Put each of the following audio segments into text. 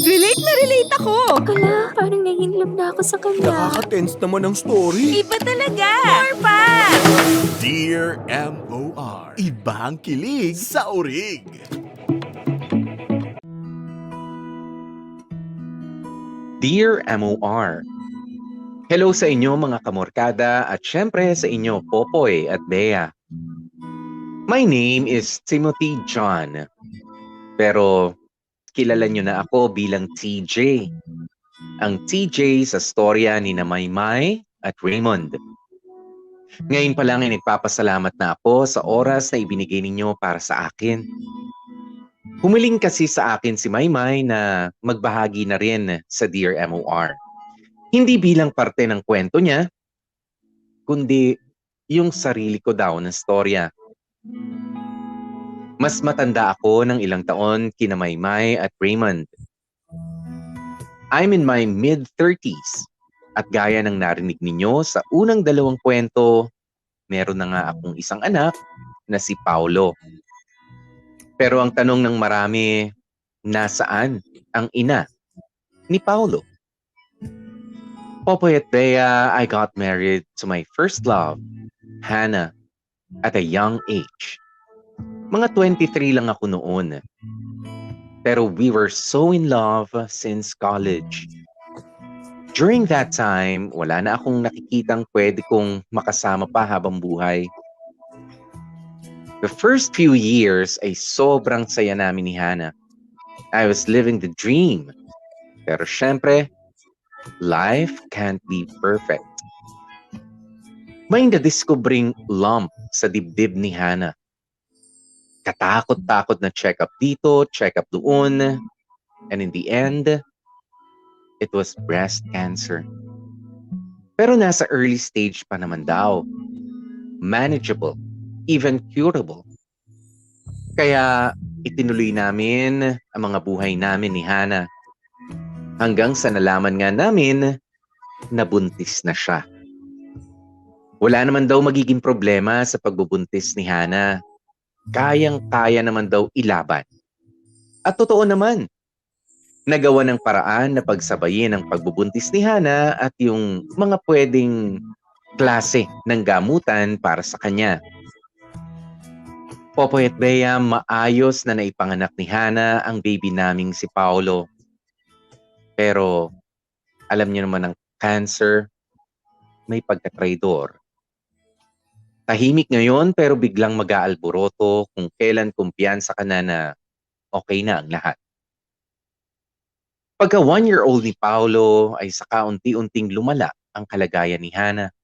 Relate na relate ako! Ala, parang nahihilab na ako sa kanya. Nakaka-tense naman ang story. Iba talaga! More pa! Dear M.O.R. Ibang kilig sa orig. Dear MOR, hello sa inyo mga kamorkada at syempre sa inyo Popoy at Bea. My name is Timothy John, pero kilala nyo na ako bilang TJ. Ang TJ sa storya ni na Maymay at Raymond. Ngayon pa lang ay nagpapasalamat na ako sa oras na ibinigay ninyo para sa akin. Humiling kasi sa akin si Maymay na magbahagi na rin sa Dear MOR. Hindi bilang parte ng kwento niya, kundi yung sarili ko daw na storya. Mas matanda ako ng ilang taon kina Maymay at Raymond. I'm in my mid-30s at gaya ng narinig ninyo sa unang dalawang kwento, meron na nga akong isang anak na si Paulo. Pero ang tanong ng marami, nasaan ang ina ni Paulo? Popoy at Bea, I got married to my first love, Hannah, at a young age. Mga 23 lang ako noon. Pero we were so in love since college. During that time, wala na akong nakikitang pwede kong makasama pa habang buhay. The first few years ay sobrang saya namin ni Hannah. I was living the dream. Pero syempre, life can't be perfect. May nadiskubring lump sa dibdib ni Hannah. Katakot-takot na check-up dito, check-up doon. And in the end, it was breast cancer. Pero nasa early stage pa naman daw. Manageable. Even curable. Kaya itinuloy namin ang mga buhay namin ni Hannah. Hanggang sa nalaman nga namin na buntis na siya. Wala naman daw magiging problema sa pagbubuntis ni Hannah. Kayang-kaya naman daw ilaban. At totoo naman, nagawa ng paraan na pagsabayin ang pagbubuntis ni Hannah at yung mga pwedeng klase ng gamutan para sa kanya. Popoy at Bea, maayos na naipanganak ni Hannah ang baby naming si Paulo. Pero alam niyo naman ang cancer, may pagkatraidor. Tahimik ngayon pero biglang mag-aalboroto kung kailan kumpiyansa ka na okay na ang lahat. Pagka 1-year-old ni Paulo ay saka unti-unting lumala ang kalagayan ni Hannah.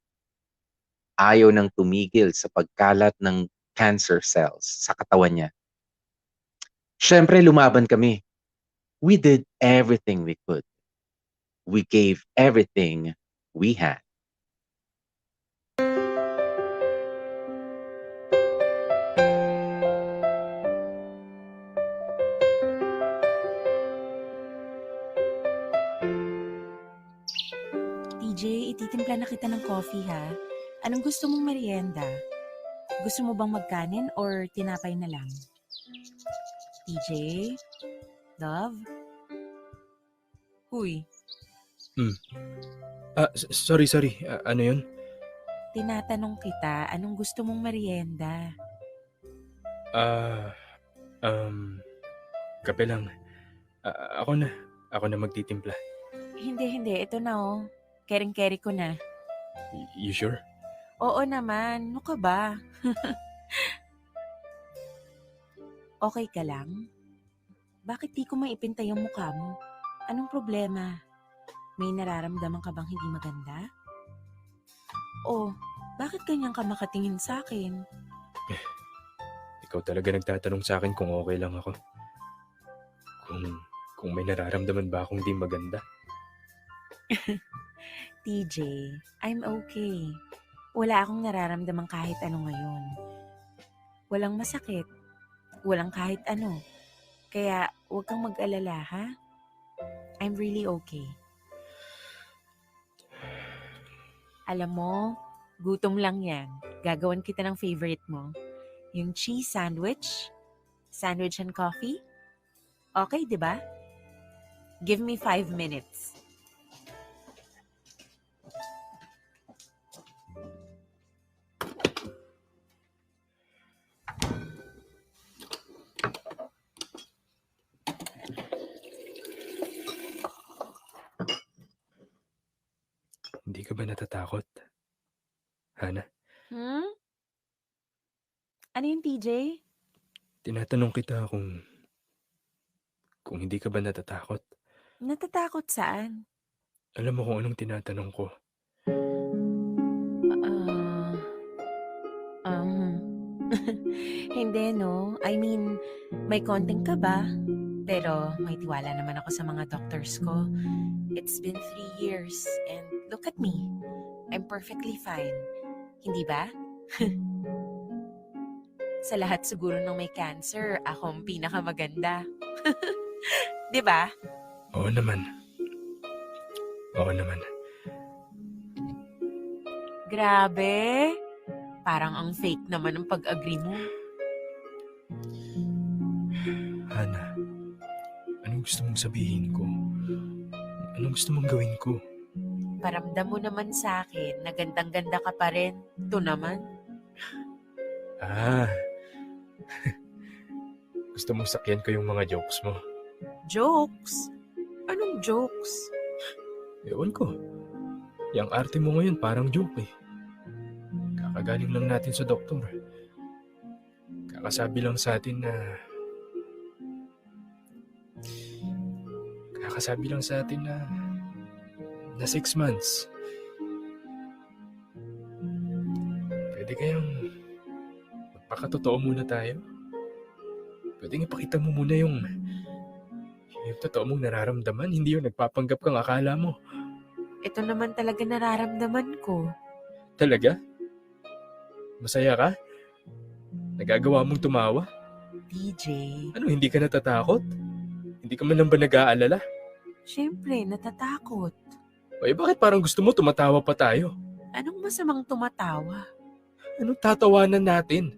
Ayaw nang tumigil sa pagkalat ng cancer cells sa katawan niya. Siyempre, lumaban kami. We did everything we could. We gave everything we had. TJ, ititimpla na kita ng coffee ha. Anong gusto mong merienda? Gusto mo bang magkanin or tinapay na lang? TJ? Love? Huy, Sorry. Ano yun? tinatanong kita, anong gusto mong merienda? Kape lang. Ako na magtitimpla. Hindi. Ito na oh. Kering-keri ko na. You sure? Oo naman. Ano ka ba? Okay ka lang? Bakit di ko maipinta yung mukha mo? Anong problema? May nararamdaman ka bang hindi maganda? O, bakit ganyan ka makatingin sa akin? Ikaw talaga nagtatanong sa akin kung okay lang ako. Kung may nararamdaman ba akong di maganda. TJ, I'm okay. Wala akong nararamdaman kahit ano ngayon. Walang masakit. Walang kahit ano. Kaya huwag kang mag-alala, ha? I'm really okay. Alam mo, gutom lang yan. Gagawan kita ng favorite mo. Yung cheese sandwich and coffee. Okay, di ba? Give me 5 minutes. Hindi ka ba natatakot? Hana, Hmm? Ano yun, TJ? tinatanong kita kung hindi ka ba natatakot. Natatakot saan? Alam mo kung anong tinatanong ko. Ah, hindi, no? I mean, may konting kaba, pero may tiwala naman ako sa mga doctors ko. It's been 3 years, and look at me. I'm perfectly fine. Hindi ba? Sa lahat siguro ng may cancer, ako ang pinakamaganda. Di ba? Oo naman. Oo naman. Grabe. Parang ang fake naman ng pag-agree mo. Hana, anong gusto mong sabihin ko? Anong gusto mong gawin ko? Paramdam mo naman sa akin na gandang-ganda ka pa rin. Ito naman. Ah, gusto mong sakyan ko yung mga jokes mo. Jokes? Anong jokes? Ewan ko. Yang arte mo ngayon parang joke eh. Kakagaling lang natin sa doktor. Kakasabi lang sa atin na... na 6 months. Pwede kayang magpakatotoo muna tayo? Pwede ipakita mo muna yung totoo mong nararamdaman, hindi yung nagpapanggap kang akala mo. Ito naman talaga nararamdaman ko. Talaga? Masaya ka? Nagagawa mong tumawa? DJ, Ano, hindi ka natatakot? Hindi ka man lang ba nag-aalala? syempre, natatakot. O bakit parang gusto mo tumatawa pa tayo? Anong masamang tumatawa? Anong tatawanan natin?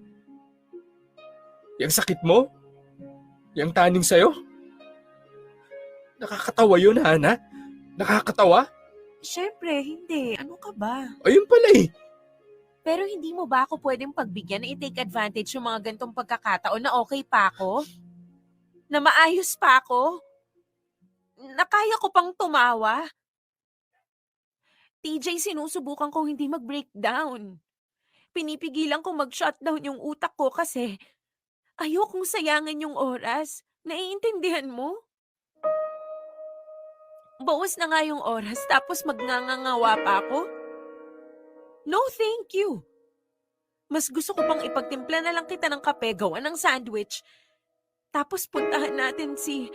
Yang sakit mo? Yang taning sa'yo? Nakakatawa yun, Hana? Nakakatawa? Syempre, hindi. Ano ka ba? Ayun pala eh. Pero hindi mo ba ako pwedeng pagbigyan na i-take advantage yung mga gantong pagkakataon na okay pa ako? Na maayos pa ako? Na kaya ko pang tumawa? TJ, sinusubukan kong hindi mag-breakdown. Pinipigilan kong mag-shutdown yung utak ko kasi ayokong sayangin yung oras. Naiintindihan mo? Bawas na nga yung oras tapos magngangangawa pa ako? No, thank you. Mas gusto ko pang ipagtimpla na lang kita ng kape, gawa ng sandwich. Tapos puntahan natin si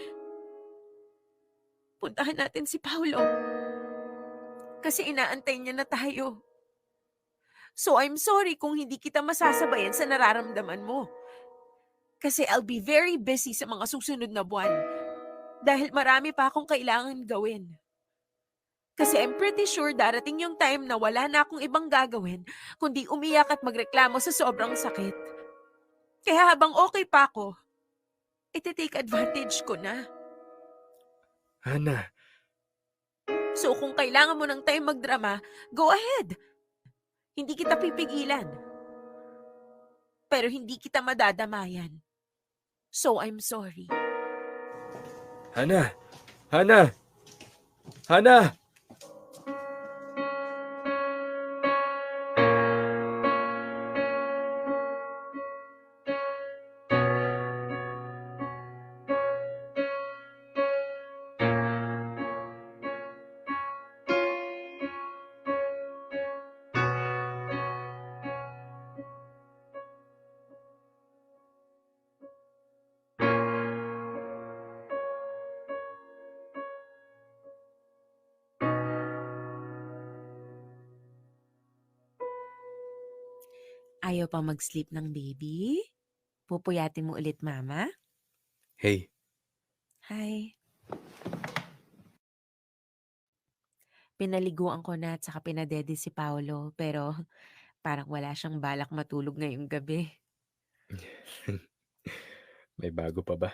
Paulo. Kasi inaantay niya na tayo. So I'm sorry kung hindi kita masasabayan sa nararamdaman mo. Kasi I'll be very busy sa mga susunod na buwan. Dahil marami pa akong kailangan gawin. Kasi I'm pretty sure darating yung time na wala na akong ibang gagawin kundi umiyak at magreklamo sa sobrang sakit. Kaya habang okay pa ako, iti-take advantage ko na. Hana, So kung kailangan mo ng time magdrama, go ahead. Hindi kita pipigilan. Pero hindi kita madadamayan. So I'm sorry. Hana! Hana! Hana! Ayaw pa mag-sleep ng baby? Pupuyatin mo ulit, mama? Hey, Hi. Pinaliguan ko na at saka pinadede si Paolo, pero parang wala siyang balak matulog ngayong gabi. may bago pa ba?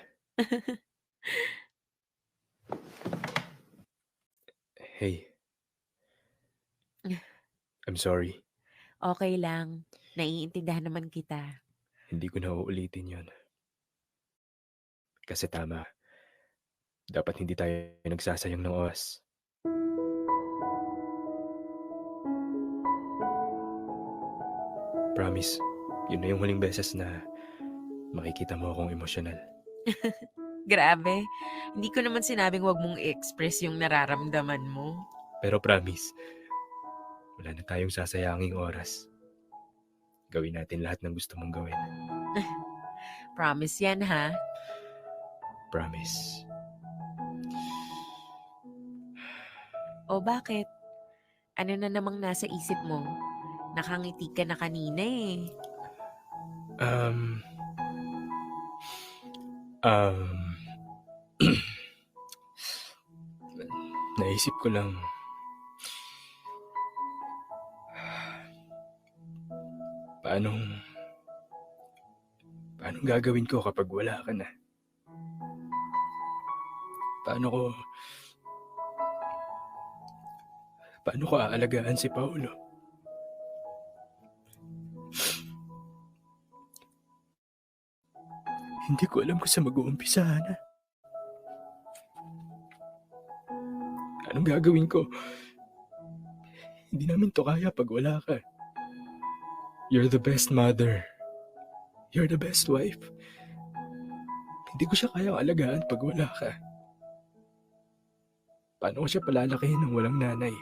Hey, I'm sorry. Okay lang. Naiintindihan naman kita. Hindi ko na uulitin yon. Kasi tama. Dapat hindi tayo nagsasayang ng oras. Promise, yun na yung huling beses na makikita mo akong emosyonal. Grabe. Hindi ko naman sinabing wag mong i-express yung nararamdaman mo. Pero promise, wala na tayong sasayanging oras. Gawin natin lahat ng gusto mong gawin. Promise yan, ha? Promise. O bakit? Ano na namang nasa isip mo? Nakangiti ka na kanina eh. Um, um, naisip ko lang, paanong gagawin ko kapag wala ka na? Paano ko aalagaan si Paolo? Hindi ko alam kung saan mag-uumpisa, Hana. Anong gagawin ko? Hindi namin to kaya pag wala ka. You're the best mother. You're the best wife. Hindi ko siya kayang alagaan pag wala ka. Paano ko siya palalakihin nang walang nanay?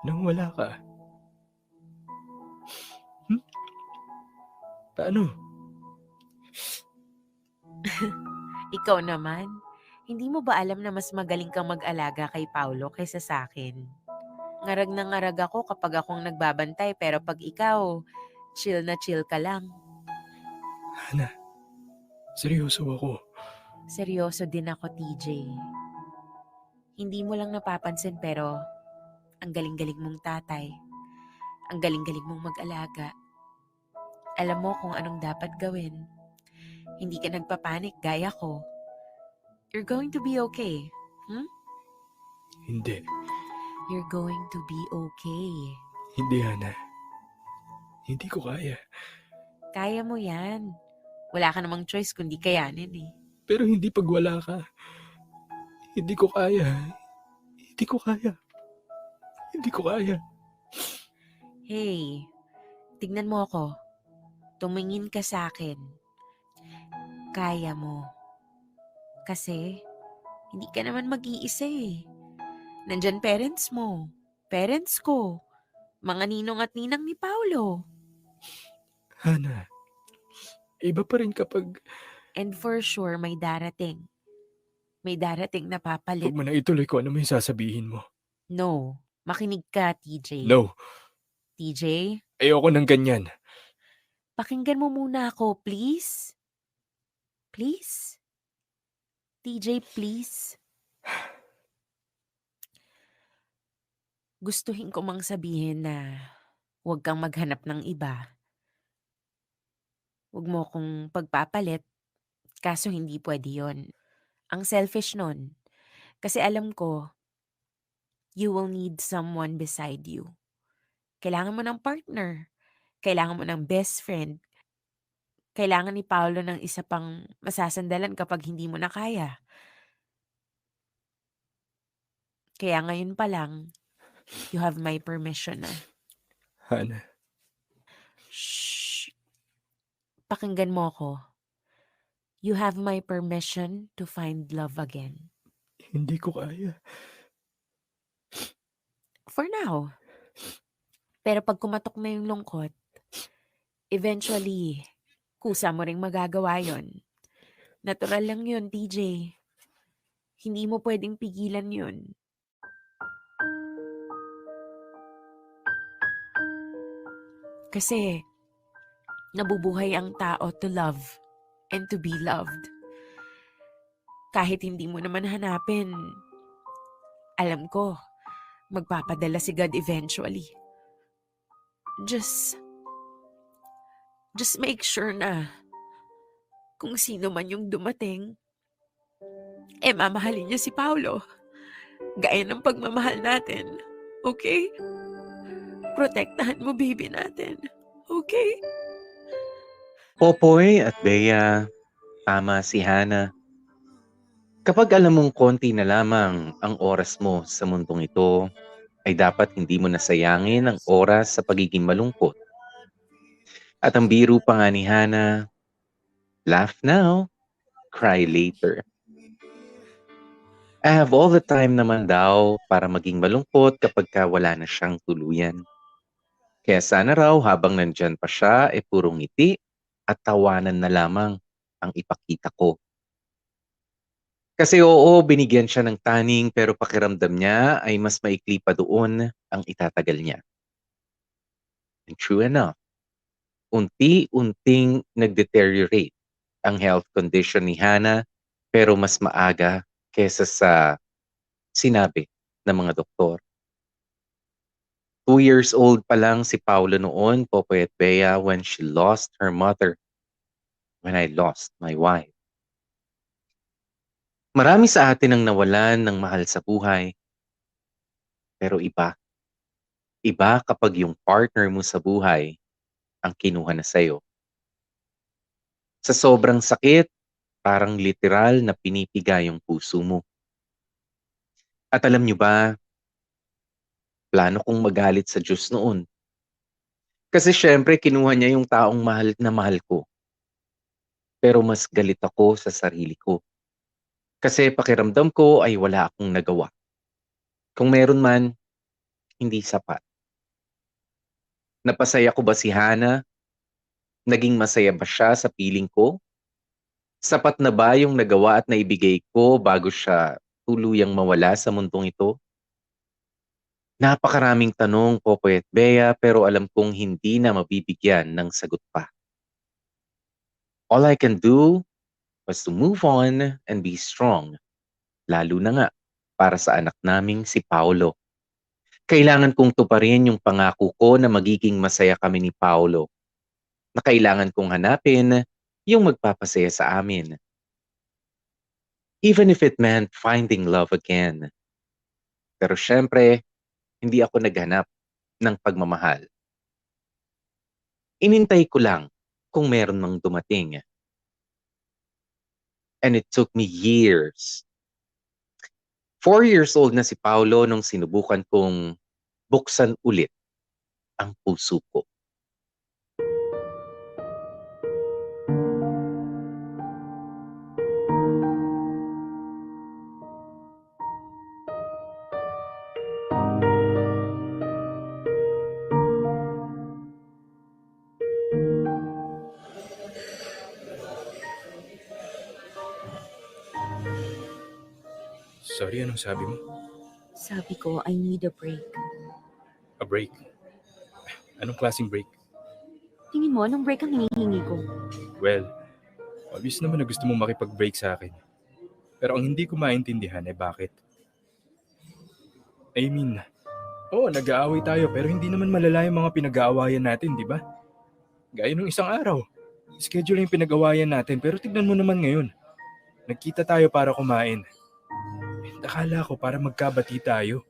Nang wala ka? Paano? Ikaw naman, hindi mo ba alam na mas magaling kang mag-alaga kay Paulo kaysa sa akin? Ngarag na ngarag ako kapag akong nagbabantay pero pag ikaw, chill na chill ka lang. Hana, seryoso ako. Seryoso din ako, TJ. Hindi mo lang napapansin pero ang galing-galing mong tatay. Ang galing-galing mong mag-alaga. Alam mo kung anong dapat gawin. Hindi ka nagpapanik gaya ko. You're going to be okay. Hindi. You're going to be okay. Hindi, Hana. Hindi ko kaya. Kaya mo yan. Wala ka namang choice kundi kayanin eh. Pero hindi pag wala ka. Hindi ko kaya. Hindi ko kaya. Hindi ko kaya. Hey, tignan mo ako. Tumingin ka sa akin. Kaya mo. Kasi, hindi ka naman mag-iisa eh. Nandyan parents mo. Parents ko. Mga ninong at ninang ni Paulo. Hana, iba pa rin kapag... And for sure, may darating. May darating na papalit. Huwag mo na ituloy ko ano mo yung sasabihin mo. No. Makinig ka, TJ. No, TJ, ayoko ng ganyan. pakinggan mo muna ako, please. Please? TJ, please. Gustuhin ko mang sabihin na huwag kang maghanap ng iba. Huwag mo kong pagpapalit, kaso hindi pwede yon. Ang selfish nun. Kasi alam ko, you will need someone beside you. Kailangan mo ng partner. Kailangan mo ng best friend. Kailangan ni Paolo ng isa pang masasandalan kapag hindi mo na kaya. Kaya ngayon pa lang, you have my permission na. Hana, Shh. Pakinggan mo ako. You have my permission to find love again. hindi ko kaya. For now. Pero pag kumatok na yung lungkot, eventually, kusa mo ring magagawa yon. Natural lang yun, TJ. Hindi mo pwedeng pigilan yun. Kasi, nabubuhay ang tao to love and to be loved. Kahit hindi mo naman hanapin, alam ko, magpapadala si God eventually. Just make sure na kung sino man yung dumating, mamahalin niya si Paulo. Gaya ng pagmamahal natin. Okay? Protektahan mo baby natin. Okay? Popoy at Bea, tama si Hana. Kapag alam mong konti na lamang ang oras mo sa mundong ito, ay dapat hindi mo nasayangin ang oras sa pagiging malungkot. At ang biro pa nga ni Hana, laugh now, cry later. I have all the time naman daw para maging malungkot kapag wala na siyang tuluyan. Kaya sana raw habang nandyan pa siya, puro ngiti at tawanan na lamang ang ipakita ko. Kasi oo, binigyan siya ng taning pero pakiramdam niya ay mas maikli pa doon ang itatagal niya. And true enough, unti-unting nag-deteriorate ang health condition ni Hana pero mas maaga kesa sa sinabi ng mga doktor. 2 years old pa lang si Paolo noon, Popoy at Bea, when she lost her mother, when I lost my wife. Marami sa atin ang nawalan ng mahal sa buhay. Pero iba. Iba kapag yung partner mo sa buhay ang kinuha na sa'yo. Sa sobrang sakit, parang literal na pinipiga yung puso mo. At alam nyo ba, plano kong magalit sa Diyos noon. Kasi syempre kinuha niya yung taong mahal na mahal ko. Pero mas galit ako sa sarili ko. Kasi pakiramdam ko ay wala akong nagawa. Kung meron man, hindi sapat. Napasaya ko ba si Hana? Naging masaya ba siya sa piling ko? Sapat na ba yung nagawa at naibigay ko bago siya tuluyang mawala sa mundong ito? Napakaraming tanong, Popoy at Bea, pero alam kong hindi na mabibigyan ng sagot pa. All I can do was to move on and be strong. Lalo na nga para sa anak naming si Paolo. Kailangan kong tuparin yung pangako ko na magiging masaya kami ni Paolo. Na kailangan kong hanapin yung magpapasaya sa amin. Even if it meant finding love again. Pero syempre, hindi ako naghanap ng pagmamahal. Inintay ko lang kung meron mang dumating. And it took me years. 4 years old na si Paolo nung sinubukan kong buksan ulit ang puso ko. Sorry, anong sabi mo? Sabi ko, I need a break. A break? Anong klaseng break? Tingin mo, anong break ang hinihingi ko? Well, obvious naman na gusto mong makipag-break sa akin. Pero ang hindi ko maintindihan ay bakit. I mean, oo, nag-aaway tayo pero hindi naman malala yung mga pinag-aawayan natin, di ba? Gaya nung isang araw. Schedule yung pinag-aawayan natin pero tignan mo naman ngayon. Nagkita tayo para kumain. Akala ko para magkabati tayo.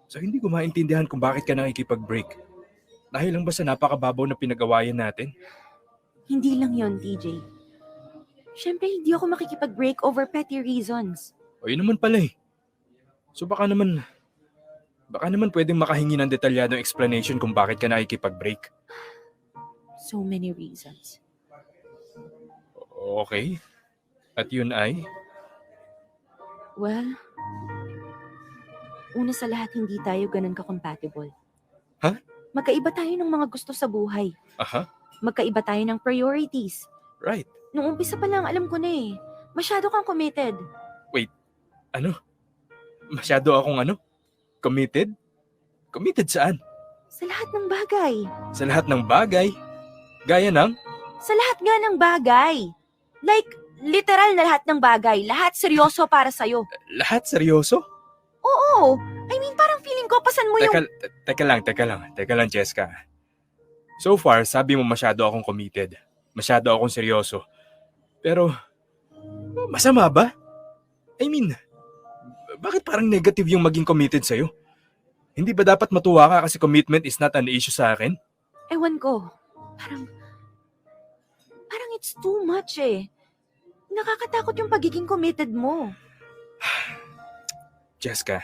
So hindi ko maintindihan kung bakit ka nakikipag-break. Dahil lang ba sa napakababaw na pinag-awayan natin? Hindi lang yon, TJ. Siyempre, hindi ako makikipag-break over petty reasons. O yun naman pala eh. So baka naman pwedeng makahingi ng detalyadong explanation kung bakit ka nakikipag-break. So many reasons. Okay. At yun ay? Well, una sa lahat, hindi tayo ganun ka-compatible. Ha? Magkaiba tayo ng mga gusto sa buhay. Aha, Magkaiba tayo ng priorities. right. Nung umpisa pa lang, alam ko na eh. Masyado kang committed. Ano? Masyado akong Committed? Committed saan? Sa lahat ng bagay. Sa lahat ng bagay? Gaya ng? Sa lahat nga ng bagay. Like, literal na lahat ng bagay. Lahat seryoso para sa'yo. Lahat seryoso? Oo. I mean, parang feeling ko, pasan mo yung... Teka lang, Jessica. So far, sabi mo masyado akong committed. Masyado akong seryoso. Pero, masama ba? I mean, Bakit parang negative yung maging committed sa'yo? Hindi ba dapat matuwa ka kasi commitment is not an issue sa akin? Ewan ko. Parang it's too much eh. Nakakatakot yung pagiging committed mo. Jessica,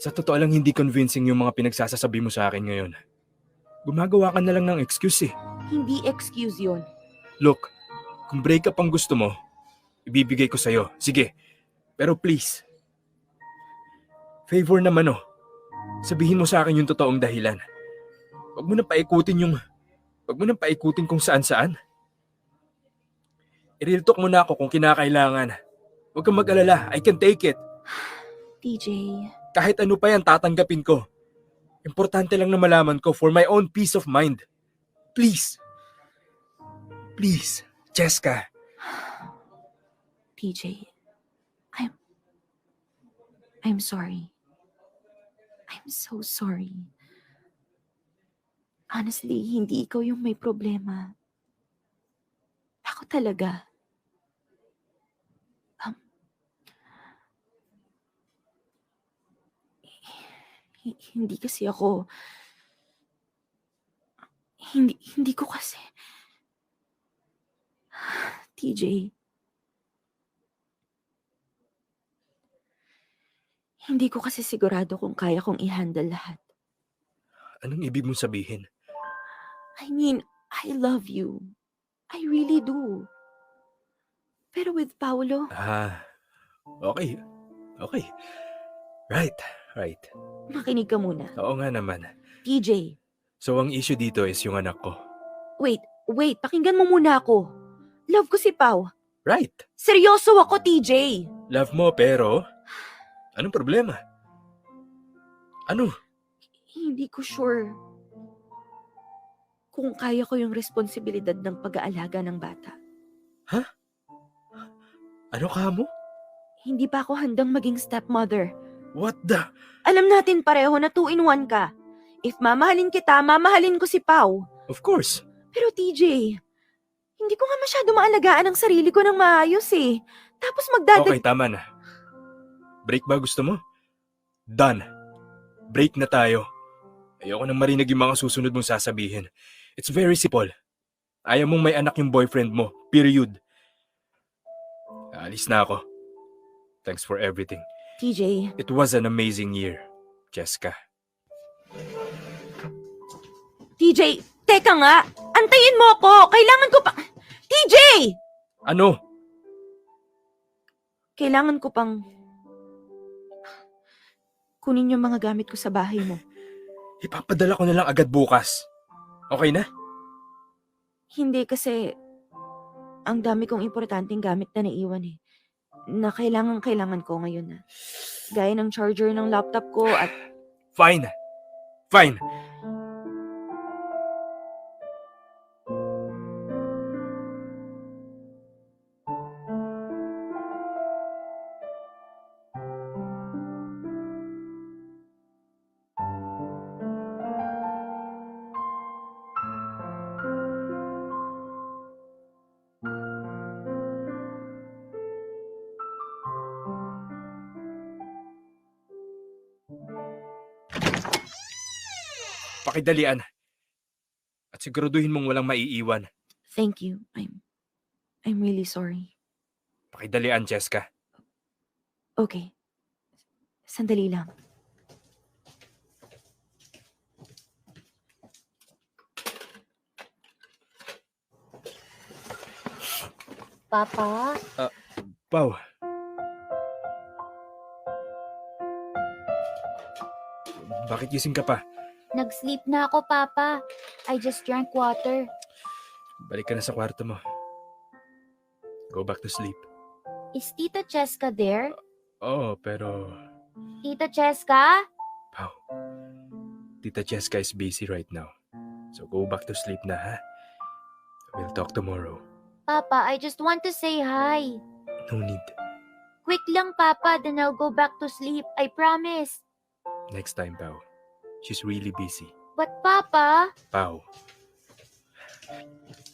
sa totoo lang hindi convincing yung mga pinagsasasabi mo sa akin ngayon. Gumagawa ka na lang ng excuse eh. Hindi excuse yun. Look, kung breakup ang gusto mo, ibibigay ko sa'yo. Sige, pero please, favor naman oh. Sabihin mo sa akin yung totoong dahilan. Huwag mo nang paikutin kung saan-saan. I-real talk mo na ako kung kinakailangan. Huwag kang mag-alala, I can take it. TJ, Kahit ano pa yan, tatanggapin ko. Importante lang na malaman ko for my own peace of mind. Please. Please, Jessica. TJ, I'm sorry. I'm so sorry. Honestly, hindi ikaw yung may problema. Ako talaga. Hindi kasi ako... Hindi ko kasi... TJ, hindi ko kasi sigurado kung kaya kong i-handle lahat. Anong ibig mong sabihin? I mean, I love you. I really do. Pero with Paolo, Okay. Okay. Right. makinig ka muna. Oo nga naman. TJ, So ang issue dito is yung anak ko. wait, pakinggan mo muna ako. Love ko si Pao. Right. Seryoso ako, TJ. Love mo pero... Anong problema? Ano? Hindi ko sure kung kaya ko yung responsibilidad ng pag-aalaga ng bata. Ano ka mo? Hindi pa ako handang maging stepmother. What the... Alam natin pareho na 2-in-1 ka. If mamahalin kita, mamahalin ko si Pao. Of course. Pero TJ, hindi ko nga masyado maalagaan ang sarili ko ng maayos eh. Tapos Okay, tama na. Break ba gusto mo? Done. Break na tayo. Ayoko nang marinig yung mga susunod mong sasabihin. It's very simple. Ayaw mong may anak yung boyfriend mo. Period. Alis na ako. Thanks for everything. TJ, It was an amazing year, Jessica. TJ, teka nga! Antayin mo ako! Kailangan ko pa... TJ! Ano? Kailangan ko pang... kunin yung mga gamit ko sa bahay mo. Ipapadala ko na lang agad bukas. Okay na? Hindi kasi... ang dami kong importanteng gamit na naiwan eh. Na kailangan ko ngayon na. Gaya ng charger ng laptop ko at... Fine. Pakidalian. At siguraduhin mong walang maiiwan. Thank you. I'm really sorry. Pakidalian, Jessica. Okay. Sandali lang. Papa? Pao. Bakit gising ka pa? Nag-sleep na ako, Papa. I just drank water. Balik ka na sa kwarto mo. Go back to sleep. Is Tita Cheska there? Oo, pero... Tita Cheska? Pao, Tita Jessica is busy right now. So go back to sleep na, ha? We'll talk tomorrow. Papa, I just want to say hi. No need. Quick lang, Papa, then I'll go back to sleep. I promise. Next time, Pao. She's really busy. But, Papa... Pao.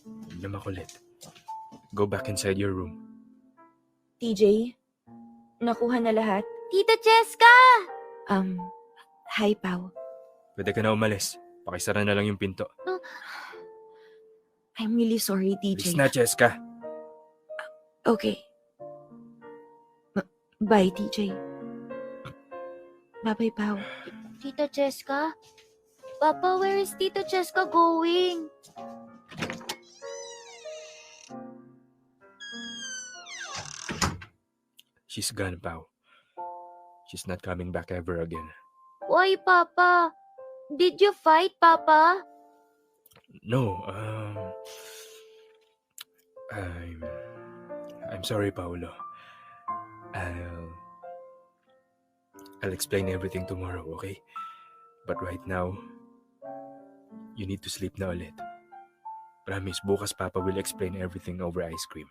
Huwag na makulit. Go back inside your room. TJ, nakuha na lahat? Tita Cheska! Hi, Pao. Pwede ka na umalis. Pakisara na lang yung pinto. I'm really sorry, Alis TJ. na, Cheska. Okay. Bye, TJ. Bye-bye, Pao. Tita Cheska? Papa, where is Tita Cheska going? She's gone, Pao. She's not coming back ever again. Why, Papa? Did you fight, Papa? No, I'm sorry, Paolo. I'll explain everything tomorrow, okay? But right now, you need to sleep na ulit. Promise, bukas Papa will explain everything over ice cream.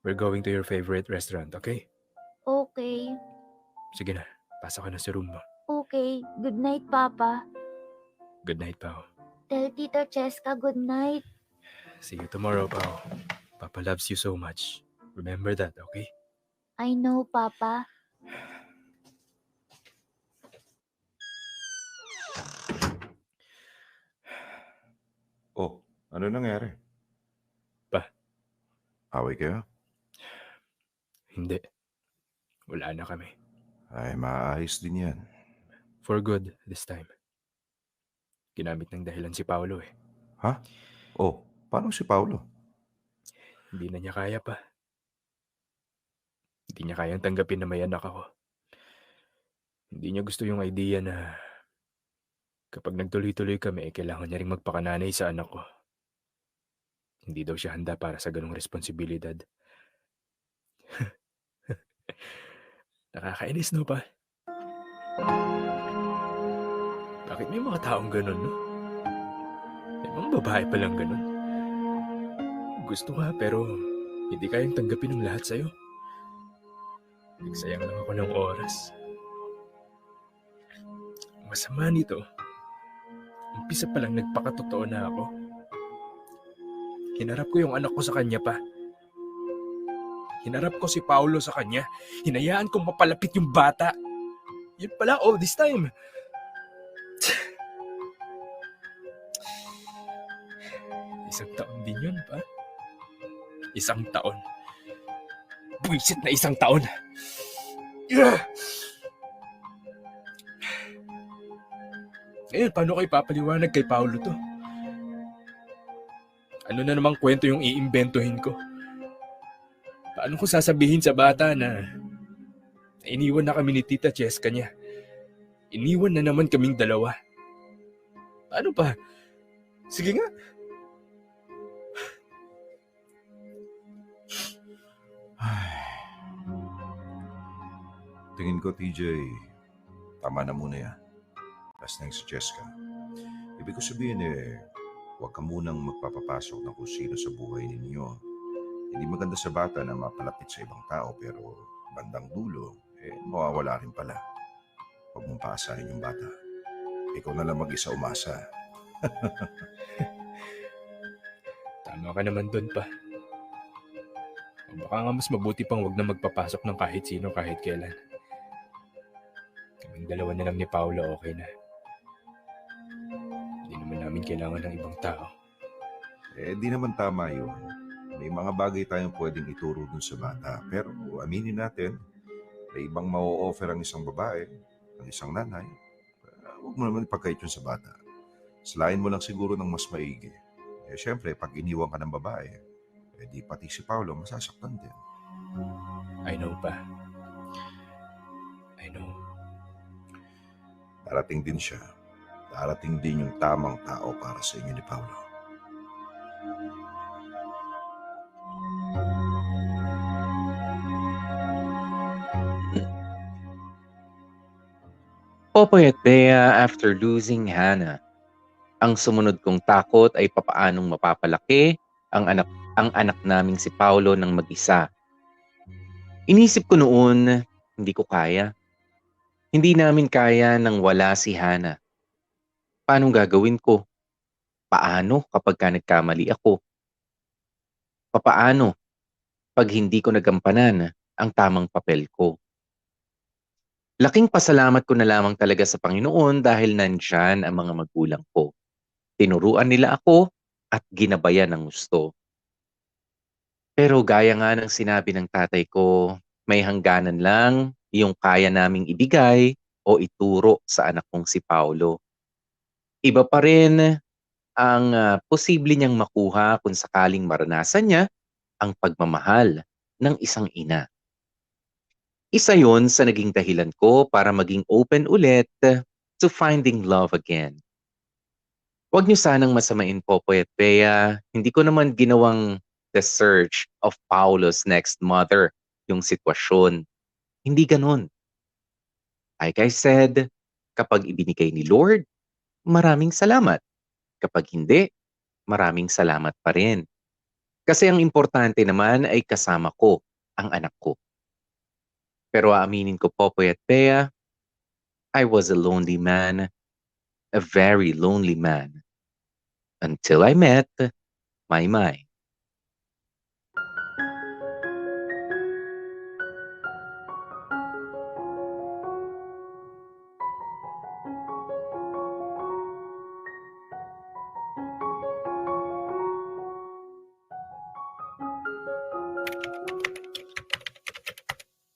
We're going to your favorite restaurant, okay? Okay. Sige na, pasok ka na sa room mo. Okay. Good night, Papa. Good night, Pao. Tell Tita Cheska good night. See you tomorrow, Pao. Papa loves you so much. Remember that, okay? I know, Papa. Oh, ano nangyari? Pa? Away kayo? Hindi. Wala na kami. Ay, maayos din yan. For good this time. Ginamit ng dahilan si Paolo eh. Ha? Oh, paano si Paulo? Hindi na niya kaya pa. Hindi niya kayang tanggapin na may anak ako. Hindi niya gusto yung idea na kapag nagtuloy-tuloy kami, kailangan niya ring magpakananay sa anak ko. Hindi daw siya handa para sa ganong responsibilidad. Nakakainis, no pa? Bakit may mga taong ganun, no? May mga babae palang ganun. Gusto ka, pero hindi kayang tanggapin ng lahat sa'yo. Nagsayang lang ako ng oras. Masama nito. Umpisa pa lang nagpakatotoo na ako. Hinarap ko yung anak ko sa kanya pa. Hinarap ko si Paolo sa kanya. Hinayaan kong mapalapit yung bata. Yun pala all this time. Isang taon din yun pa. Isang taon. Buisit na isang taon. Yeah! Ngayon, paano kayo papaliwanag kay Paolo to? Ano na namang kwento yung iimbentohin ko? Paano ko sasabihin sa bata na iniwan na kami ni Tita Cheska niya? Iniwan na naman kaming dalawa. Paano pa? Sige nga. Ay. Tingin ko, TJ, tama na muna yan. Last na yung si Jessica. Ibig ko sabihin huwag ka munang magpapapasok ng kung sino sa buhay ninyo. Hindi maganda sa bata na mapalapit sa ibang tao pero bandang dulo, mawawala rin pala. Huwag mong paasahin yung bata. Ikaw na lang mag-isa umasa. Tama ka naman doon pa. O baka nga mas mabuti pang wag na magpapasok ng kahit sino kahit kailan. Kaming dalawa na lang ni Paolo okay na. Hindi naman namin kailangan ng ibang tao. Di naman tama yun. May mga bagay tayong pwedeng ituro dun sa bata. Pero aminin natin, may ibang ma-offer ang isang babae, ang isang nanay. Huwag mo naman ipagkait yun sa bata. Salain mo lang siguro ng mas maigi. Siyempre, pag iniwan ka ng babae, di pati si Paolo masasaktan din. I know pa. I know. Darating din siya. Darating din yung tamang tao para sa inyo ni Paolo. Popoy at Bea after losing Hannah. Ang sumunod kong takot ay papaanong mapapalaki ang anak naming si Paolo ng mag-isa. Inisip ko noon, hindi ko kaya. Hindi namin kaya nang wala si Hannah. Paano gagawin ko? Paano kapag nagkamali ako? Papaano pag hindi ko nagampanan ang tamang papel ko? Laking pasalamat ko na lamang talaga sa Panginoon dahil nandyan ang mga magulang ko. Tinuruan nila ako at ginabayan ng gusto. Pero gaya nga ng sinabi ng tatay ko, may hangganan lang yung kaya naming ibigay o ituro sa anak kong si Paulo. Iba pa rin ang posible niyang makuha kung sakaling maranasan niya ang pagmamahal ng isang ina. Isa yon sa naging dahilan ko para maging open ulit to finding love again. Huwag niyo sanang masamain Popoy at Bea, hindi ko naman ginawang the search of Paulo's next mother yung sitwasyon. Hindi ganon. Like I said, kapag ibinigay ni Lord, maraming salamat. Kapag hindi, maraming salamat pa rin. Kasi ang importante naman ay kasama ko ang anak ko. Pero aaminin ko Popoy at Bea, I was a lonely man, a very lonely man. Until I met Maymay.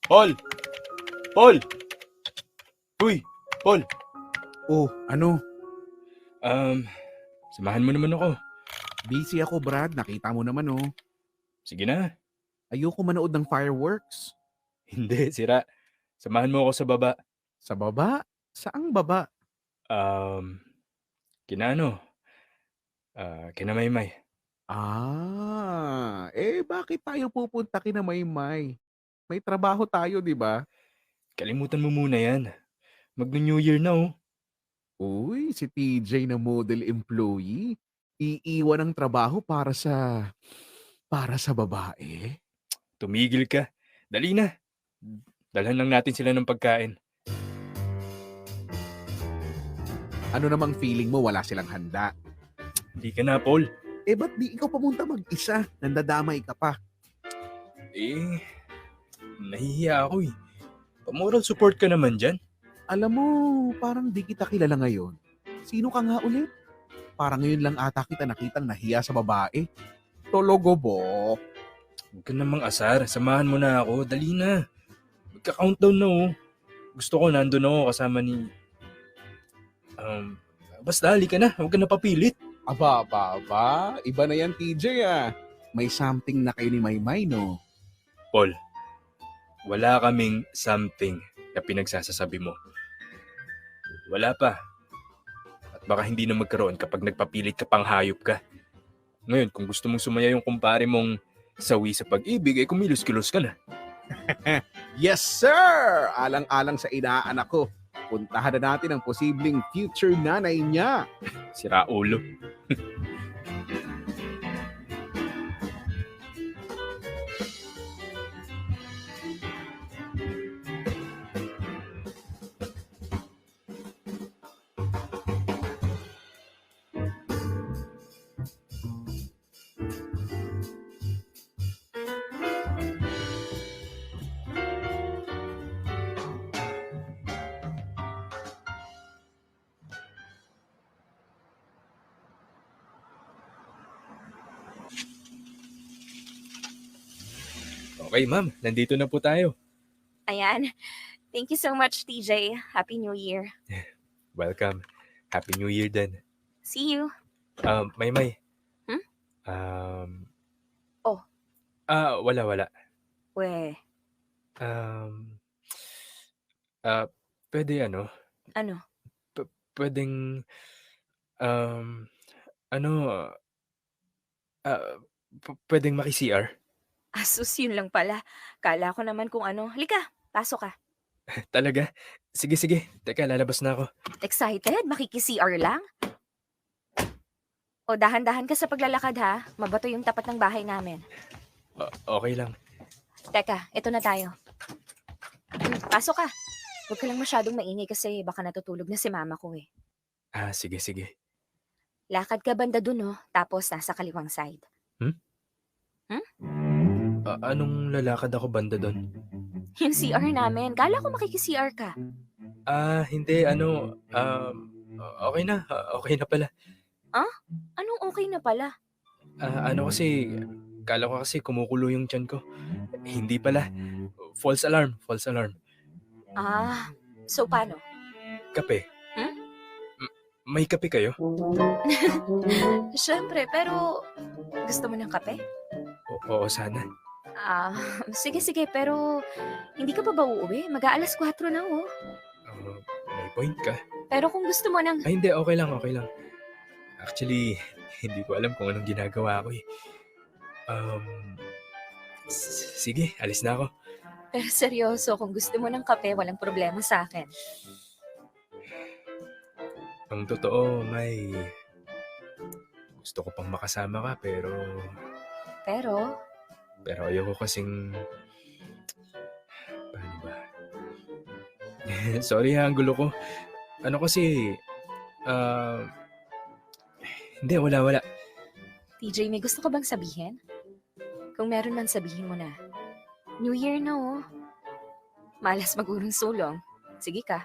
Paul! Paul! Uy, Paul! Oh, ano? Samahan mo naman ako. Busy ako, Brad. Nakita mo naman, oh. Sige na. Ayoko manood ng fireworks. Hindi, sira. Samahan mo ako sa baba. Sa baba? Saang baba? Kina ano? Kina Maymay. Bakit tayo pupunta kina Maymay? May trabaho tayo, di ba? Kalimutan mo muna yan. Mag-New Year na oh. Uy, si TJ na model employee. Iiwan ang trabaho para sa babae. Tumigil ka. Dali na. Dalhan lang natin sila ng pagkain. Ano namang feeling mo wala silang handa? Hindi ka na, Paul. Ba't di ikaw pumunta mag-isa? Nandadamay ka pa. Nahihiya ako eh. Pa-moral support ka naman dyan. Alam mo, parang di kita kilala ngayon. Sino ka nga ulit? Parang ngayon lang ata kita nakitang nahiya sa babae. Tologobo. Huwag ka namang asar. Samahan mo na ako. Dali na. Magka-countdown na oh. Gusto ko nandun ako kasama ni... basta hali ka na. Huwag ka na papilit. Aba. Iba na yan, TJ ah. May something na kayo ni Maymay, no? Paul, wala kaming something na pinagsasasabi mo. Wala pa. At baka hindi na magkaroon kapag nagpapilit ka pang hayop ka. Ngayon, kung gusto mong sumaya yung kumpare mong sawi sa pag-ibig, ay kumilos-kilos ka na. Yes, sir! Alang-alang sa inaanak ko. Puntahan na natin ang posibleng future nanay niya. Sira ulo. Okay, ma'am. Nandito na po tayo. Ayan. Thank you so much, TJ. Happy New Year. Welcome. Happy New Year din. See you. Maymay. Oh. Wala. We. Pwede ano? Ano? Pwedeng, pwedeng maki-CR? Asus, yun lang pala. Kala ko naman kung ano. Halika, pasok ka. Talaga? Sige. Teka, lalabas na ako. Excited? Makiki-CR lang? O, dahan-dahan ka sa paglalakad ha. Mabato yung tapat ng bahay namin. Okay lang. Teka, ito na tayo. Pasok ka. Huwag ka lang masyadong maingay kasi baka natutulog na si mama ko eh. Sige. Lakad ka banda dun oh, tapos nasa kaliwang side. Anong lalakad ako banda doon? Yung CR namin, kala ko makiki-CR ka. Hindi, okay na. Okay na pala. Anong okay na pala? Kasi, kala ko kasi kumukulo yung tiyan ko. Hindi pala. False alarm, false alarm. So paano? Kape. Hmm? May kape kayo? Siyempre, pero gusto mo ng kape? Oo, sana. Sige, pero hindi ka pa ba uuwi? Mag-aalas 4 na, oh. May point ka. Pero kung gusto mo ng... Hindi, okay lang. Actually, hindi ko alam kung anong ginagawa ko eh. Sige, alis na ako. Pero seryoso, kung gusto mo ng kape, walang problema sa akin. Ang totoo, may... Gusto ko pang makasama ka, pero ayoko kasing... Paano ba? Sorry ha, ang gulo ko. Kasi... Hindi, wala. TJ, may gusto ka bang sabihin? Kung meron man, sabihin mo na. New Year na, oh. Malas magurong sulong. Sige ka.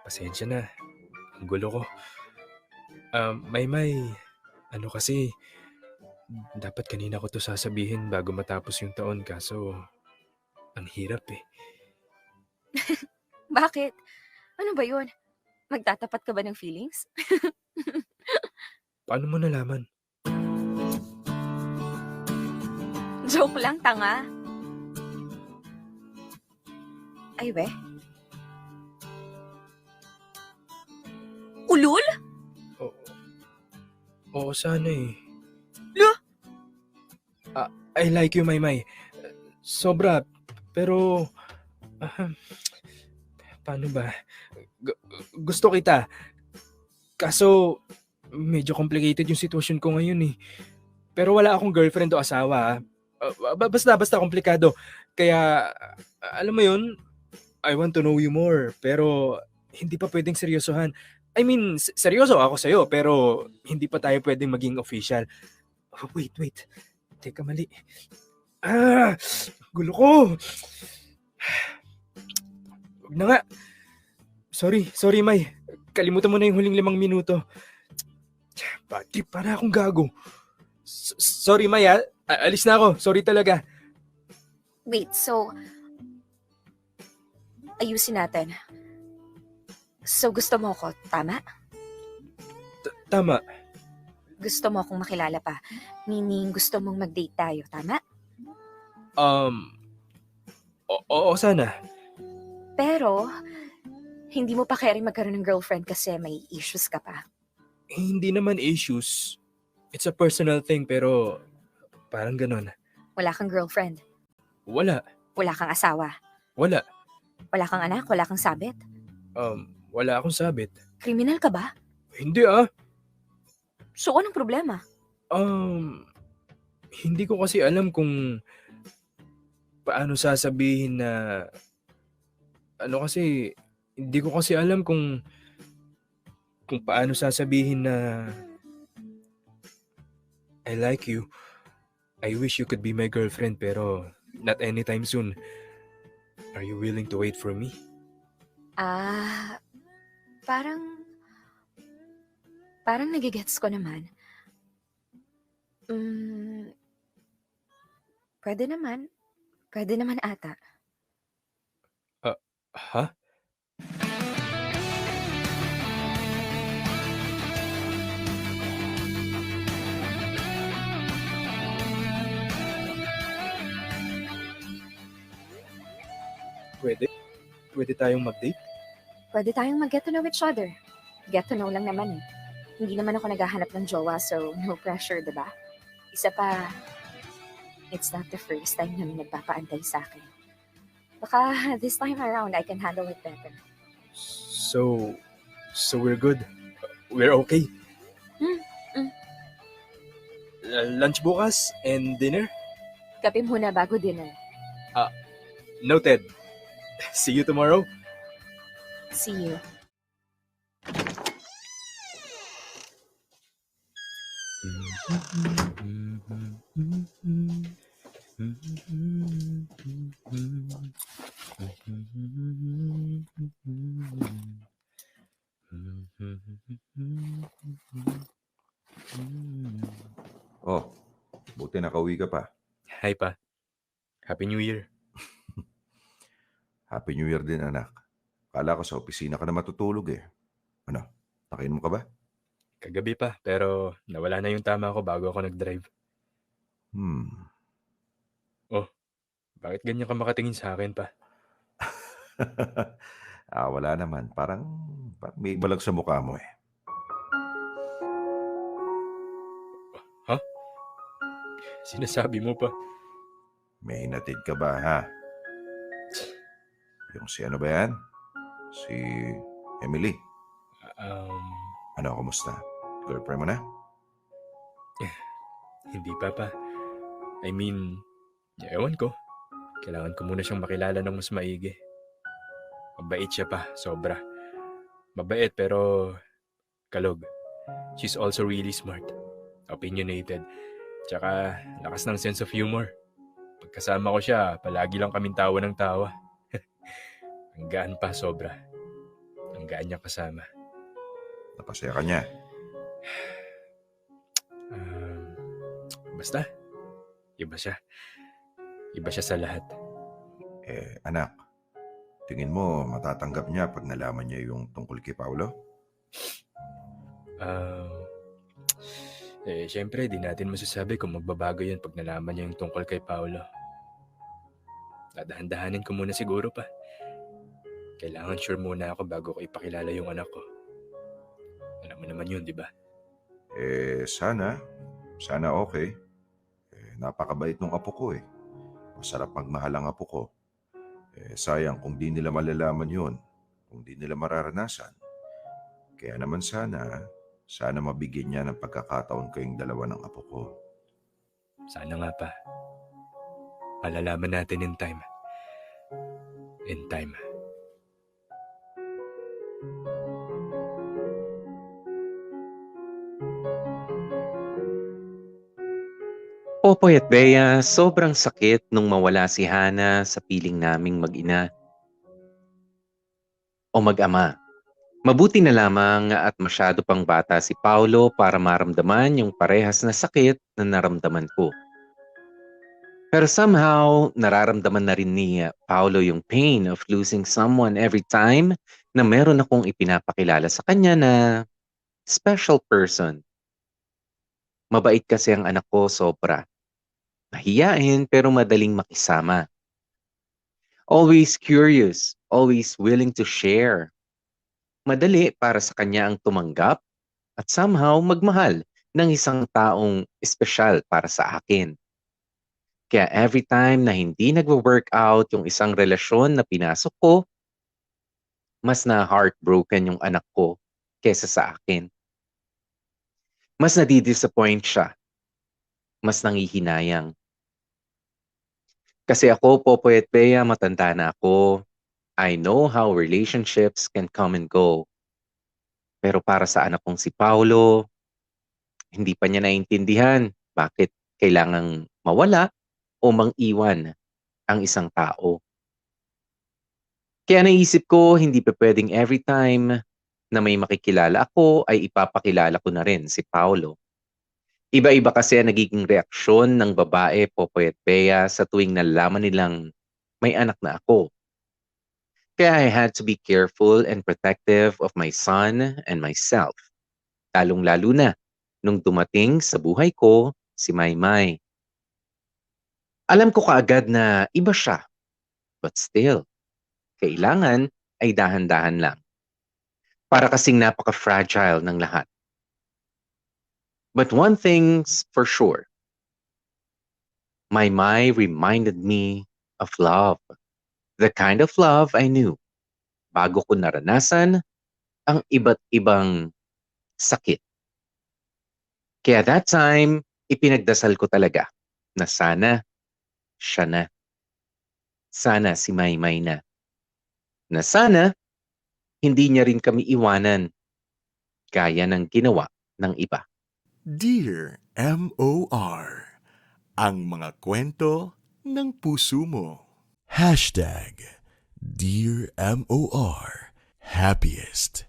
Pasensya na. Ang gulo ko. May... kasi... Dapat kanina ko to sasabihin bago matapos yung taon, kaso... Ang hirap eh. Bakit? Ano ba yun? Magtatapat ka ba ng feelings? Paano mo nalaman? Joke lang, tanga. Ay, we. Ulul? Oo, sana eh. Lo? I like you, Maymay. Sobra. Pero... paano ba? Gusto kita. Kaso, medyo complicated yung sitwasyon ko ngayon eh. Pero wala akong girlfriend o asawa. Basta komplikado. Kaya, alam mo yun, I want to know you more. Pero, hindi pa pwedeng seryosohan. I mean, seryoso ako sa'yo, pero hindi pa tayo pwedeng maging official. Oh, wait. Teka, mali. Gulo ko. Huwag na nga. Sorry, May. Kalimutan mo na yung huling 5 minuto. Bad trip, para akong gago. Sorry, May, ha? Alis na ako. Sorry talaga. Wait, so... Ayusin natin. So, gusto mo ako, tama? Tama. Gusto mo akong makilala pa. Meaning, gusto mong mag-date tayo, tama? Oo, sana. Pero, hindi mo pa kaya magkaroon ng girlfriend kasi may issues ka pa. Hindi naman issues. It's a personal thing, pero parang ganon. Wala kang girlfriend. Wala. Wala kang asawa. Wala. Wala kang anak. Wala kang sabit. Wala akong sabit. Kriminal ka ba? Hindi ah. So, anong problema? Hindi ko kasi alam kung paano sasabihin na... hindi ko kasi alam kung paano sasabihin na I like you. I wish you could be my girlfriend pero not anytime soon. Are you willing to wait for me? Parang nagigets ko naman. Pwede naman. Pwede naman ata. Ha? Pwede tayong mag-date? Pwede tayong mag-get to know each other. Get to know lang naman eh. Hindi naman ako naghahanap ng jowa, so no pressure, diba? Isa pa, it's not the first time na may nagpapaantay sa akin. Baka this time around, I can handle it better. So we're good? We're okay? Lunch bukas and dinner? Kape muna bago dinner. Noted. See you tomorrow? See you. nakauwi ka pa. Hi pa. Happy New Year. Happy New Year din, anak. Kala ko sa opisina ka na matutulog eh. Ano, nakainom ka ba? Kagabi pa, pero nawala na yung tama ko bago ako nag-drive. Bakit ganyan ka makatingin sa akin pa? Wala naman. Parang may ibalag sa mukha mo eh. Sinasabi mo pa. May hinatid ka ba, ha? Yung si ano ba yan? Si Emily. Ano, kumusta? Girlfriend mo na? Hindi pa pa. I mean, ewan ko. Kailangan ko muna siyang makilala ng mas maigi. Mabait siya pa, sobra. Mabait pero kalog. She's also really smart. Opinionated. Tsaka lakas ng sense of humor. Pagkasama ko siya, palagi lang kaming tawa ng tawa. Ang gaan pa, sobra. Ang gaan niya kasama. Napasaya ka niya. Basta, iba siya. Iba siya sa lahat. Anak, tingin mo matatanggap niya pag nalaman niya yung tungkol kay Paolo? Siyempre, di natin masasabi kung magbabago yun pag nalaman niya yung tungkol kay Paolo. Dadahan-dahanin ko muna siguro pa. Kailangan sure muna ako bago ko ipakilala yung anak ko. Alam mo naman yun, di ba? Sana okay. Napakabait nung apo ko eh. Masarap magmahal ang apo ko. Sayang kung di nila malalaman yun, kung di nila mararanasan. Kaya naman sana mabigyan niya ng pagkakataon kayong dalawa ng apo ko. Sana nga pa. Malalaman natin in time. In time. Popoy at Bea, sobrang sakit nung mawala si Hana sa piling naming mag-ina o mag-ama. Mabuti na lamang at masyado pang bata si Paolo para maramdaman yung parehas na sakit na naramdaman ko. Pero somehow, nararamdaman na rin ni Paolo yung pain of losing someone every time na meron akong ipinapakilala sa kanya na special person. Mabait kasi ang anak ko, sobra. Mahiyain pero madaling makisama. Always curious, always willing to share. Madali para sa kanya ang tumanggap at somehow magmahal ng isang taong espesyal para sa akin. Kaya every time na hindi nagwo-work out yung isang relasyon na pinasok ko, mas na heartbroken yung anak ko kesa sa akin. Mas nadidisappoint siya. Mas nangihinayang. Kasi ako, Popoy at Bea, matanda na ako. I know how relationships can come and go. Pero para sa anak kong si Paolo, hindi pa niya naiintindihan bakit kailangang mawala o mang-iwan ang isang tao. Kaya naisip ko, hindi pa pwedeng every time na may makikilala ako ay ipapakilala ko na rin si Paolo. Iba-iba kasi ang nagiging reaksyon ng babae, Popoy at Bea, sa tuwing nalaman nilang may anak na ako. Kaya I had to be careful and protective of my son and myself. Lalong-lalo na nung dumating sa buhay ko si Maymay. Alam ko kaagad na iba siya, but still, kailangan ay dahan-dahan lang. Para kasing napaka-fragile ng lahat. But one thing's for sure. Maymay reminded me of love. The kind of love I knew bago ko naranasan ang iba't ibang sakit. Kaya that time, ipinagdasal ko talaga na sana siya na. Sana si Maymay na. Na sana hindi niya rin kami iwanan gaya ng ginawa ng iba. Dear M.O.R. Ang mga kwento ng puso mo. #Dear M.O.R. Happiest.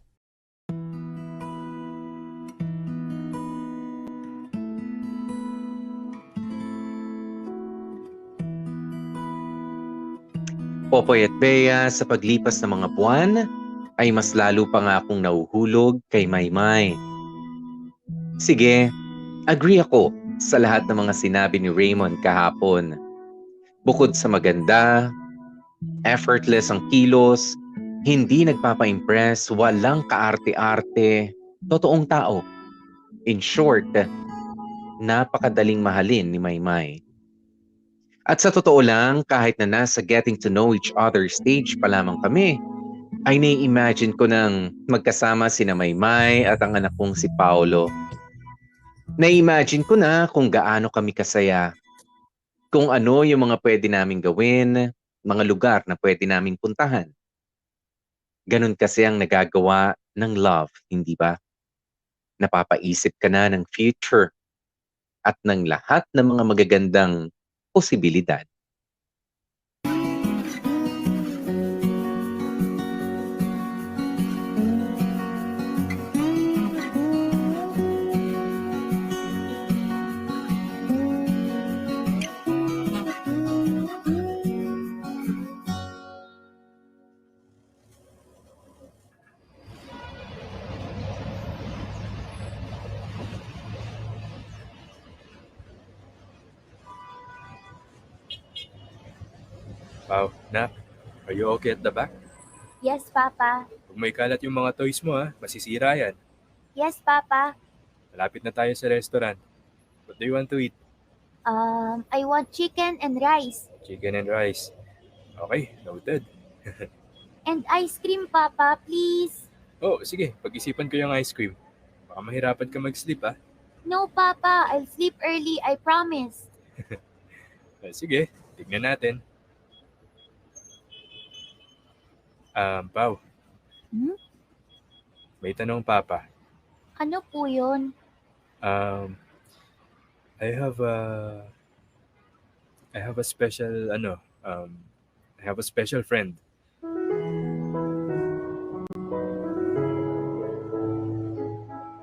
Popoy at Bea, sa paglipas ng mga buwan, ay mas lalo pa nga akong nahuhulog kay Maymay. Sige, agree ako sa lahat ng mga sinabi ni Raymond kahapon. Bukod sa maganda, effortless ang kilos, hindi nagpapa-impress, walang kaarte-arte, totoong tao. In short, napakadaling mahalin ni Maymay. At sa totoo lang, kahit na nasa getting to know each other stage pa lamang kami, ay nai-imagine ko nang magkasama sina Maymay at ang anak kong si Paolo. Nai-imagine ko na kung gaano kami kasaya, kung ano yung mga pwede naming gawin, mga lugar na pwede naming puntahan. Ganun kasi ang nagagawa ng love, hindi ba? Napapaisip ka na ng future at ng lahat ng mga magagandang posibilidad. Wow, Nak, are you okay at the back? Yes, Papa. Huwag may kalat yung mga toys mo ha, masisira yan. Yes, Papa. Malapit na tayo sa restaurant. What do you want to eat? I want chicken and rice. Chicken and rice. Okay, noted. And ice cream, Papa, please. Oh, sige, pag-isipan ko yung ice cream. Baka mahirapan ka mag-sleep ha. No, Papa. I'll sleep early, I promise. Sige, tignan natin. Pao. Hmm? May tanong, Papa. Ano po yun? I have a special, I have a special friend.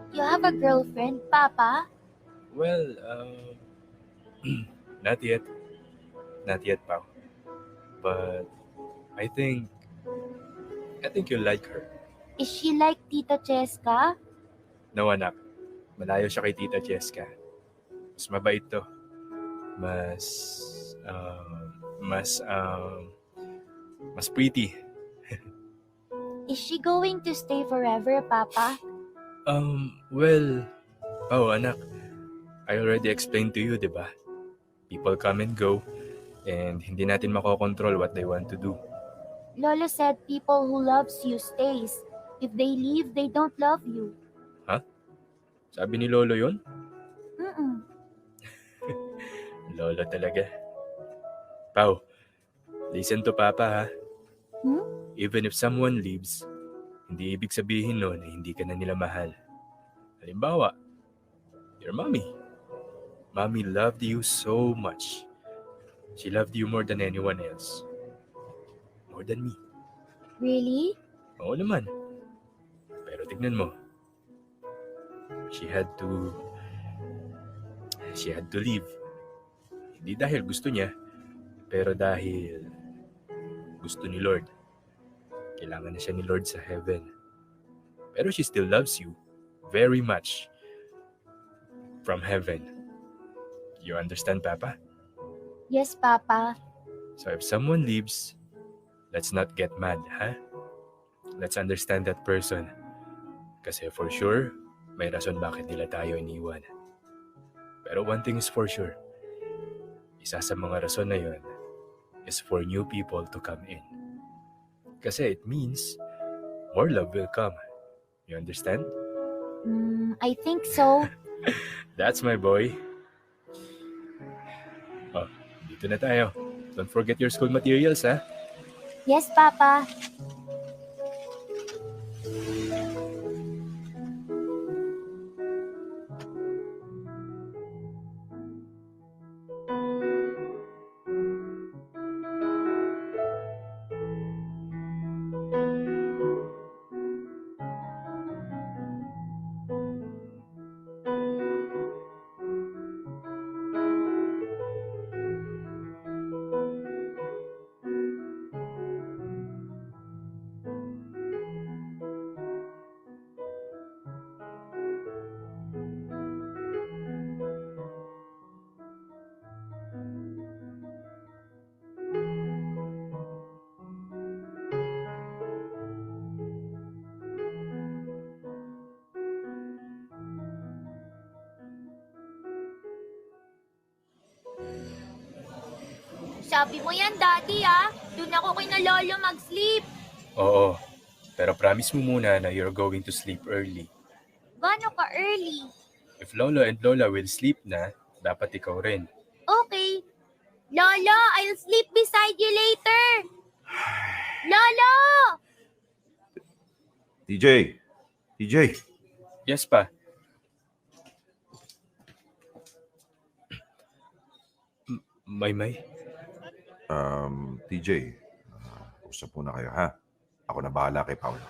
You have a girlfriend, Papa? Well, not yet. Not yet, Pao. But I think you'll like her. Is she like Tita Cheska? No, anak. Malayo siya kay Tita Cheska. Mas mabait to. Mas pretty. Is she going to stay forever, Papa? Well, Pao, anak. I already explained to you, di ba? People come and go, and hindi natin makokontrol what they want to do. Lolo said people who loves you stays. If they leave, they don't love you. Sabi ni Lolo yun? Mm-mm. Lolo talaga. Pao, listen to Papa ha. Hmm? Even if someone leaves, hindi ibig sabihin nun na hindi ka na nila mahal. Halimbawa, your mommy. Mommy loved you so much. She loved you more than anyone else. More than me. Really? Oo naman. Pero tignan mo. She had to leave. Hindi dahil gusto niya, pero dahil gusto ni Lord. Kailangan na siya ni Lord sa heaven. Pero she still loves you very much from heaven. You understand, Papa? Yes, Papa. So if someone leaves, let's not get mad, ha? Let's understand that person. Kasi for sure, may rason bakit nila tayo iniwan. Pero one thing is for sure. Isa sa mga rason na yun is for new people to come in. Kasi it means more love will come. You understand? I think so. That's my boy. Oh, dito na tayo. Don't forget your school materials, ha? Yes, Papa. Sabi mo yan, Daddy, ah. Doon ako kina Lolo mag-sleep. Oo, pero promise mo muna na you're going to sleep early. Gano'n ka early? If Lolo and Lola will sleep na, dapat ikaw rin. Okay. Lolo, I'll sleep beside you later. Lolo! TJ! TJ! Yes pa. May. TJ, usap muna kayo ha. Ako na bahala kay Paolo.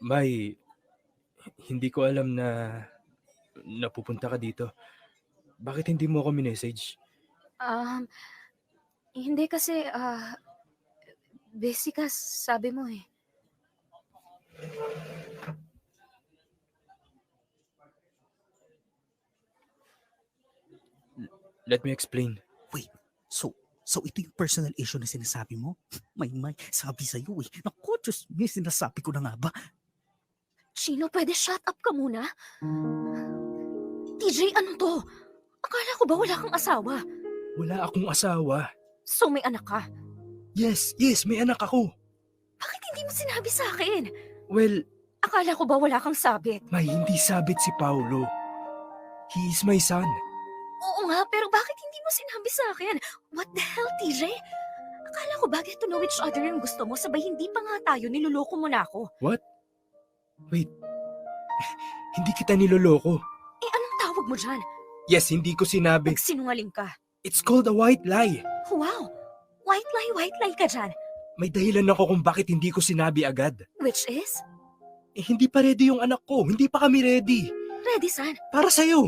May, hindi ko alam na napupunta ka dito. Bakit hindi mo ako minessage? Hindi kasi, busy ka, sabi mo eh. Let me explain. So ito yung personal issue na sinasabi mo? May, sabi sa'yo eh. Naku, Diyos, may sinasabi ko na nga ba? Chino, pwede shut up ka muna? TJ, ano to? Akala ko ba wala kang asawa? Wala akong asawa. So may anak ka? Yes, may anak ako. Bakit hindi mo sinabi sa akin? Well, Akala ko ba wala kang sabit? May, hindi sabit si Paolo. He is my son. Oo nga, pero bakit hindi mo sinabi sa akin? What the hell, TJ? Akala ko ba get to know each other yung gusto mo, sabay hindi pa nga tayo, niloloko mo na ako. What? Wait. Hindi kita niloloko. Eh anong tawag mo dyan? Yes, hindi ko sinabi. Nagsinungaling ka. It's called a white lie. Wow! White lie ka dyan. May dahilan ako kung bakit hindi ko sinabi agad. Which is? Hindi pa ready yung anak ko. Hindi pa kami ready. Ready, son? Para sa'yo.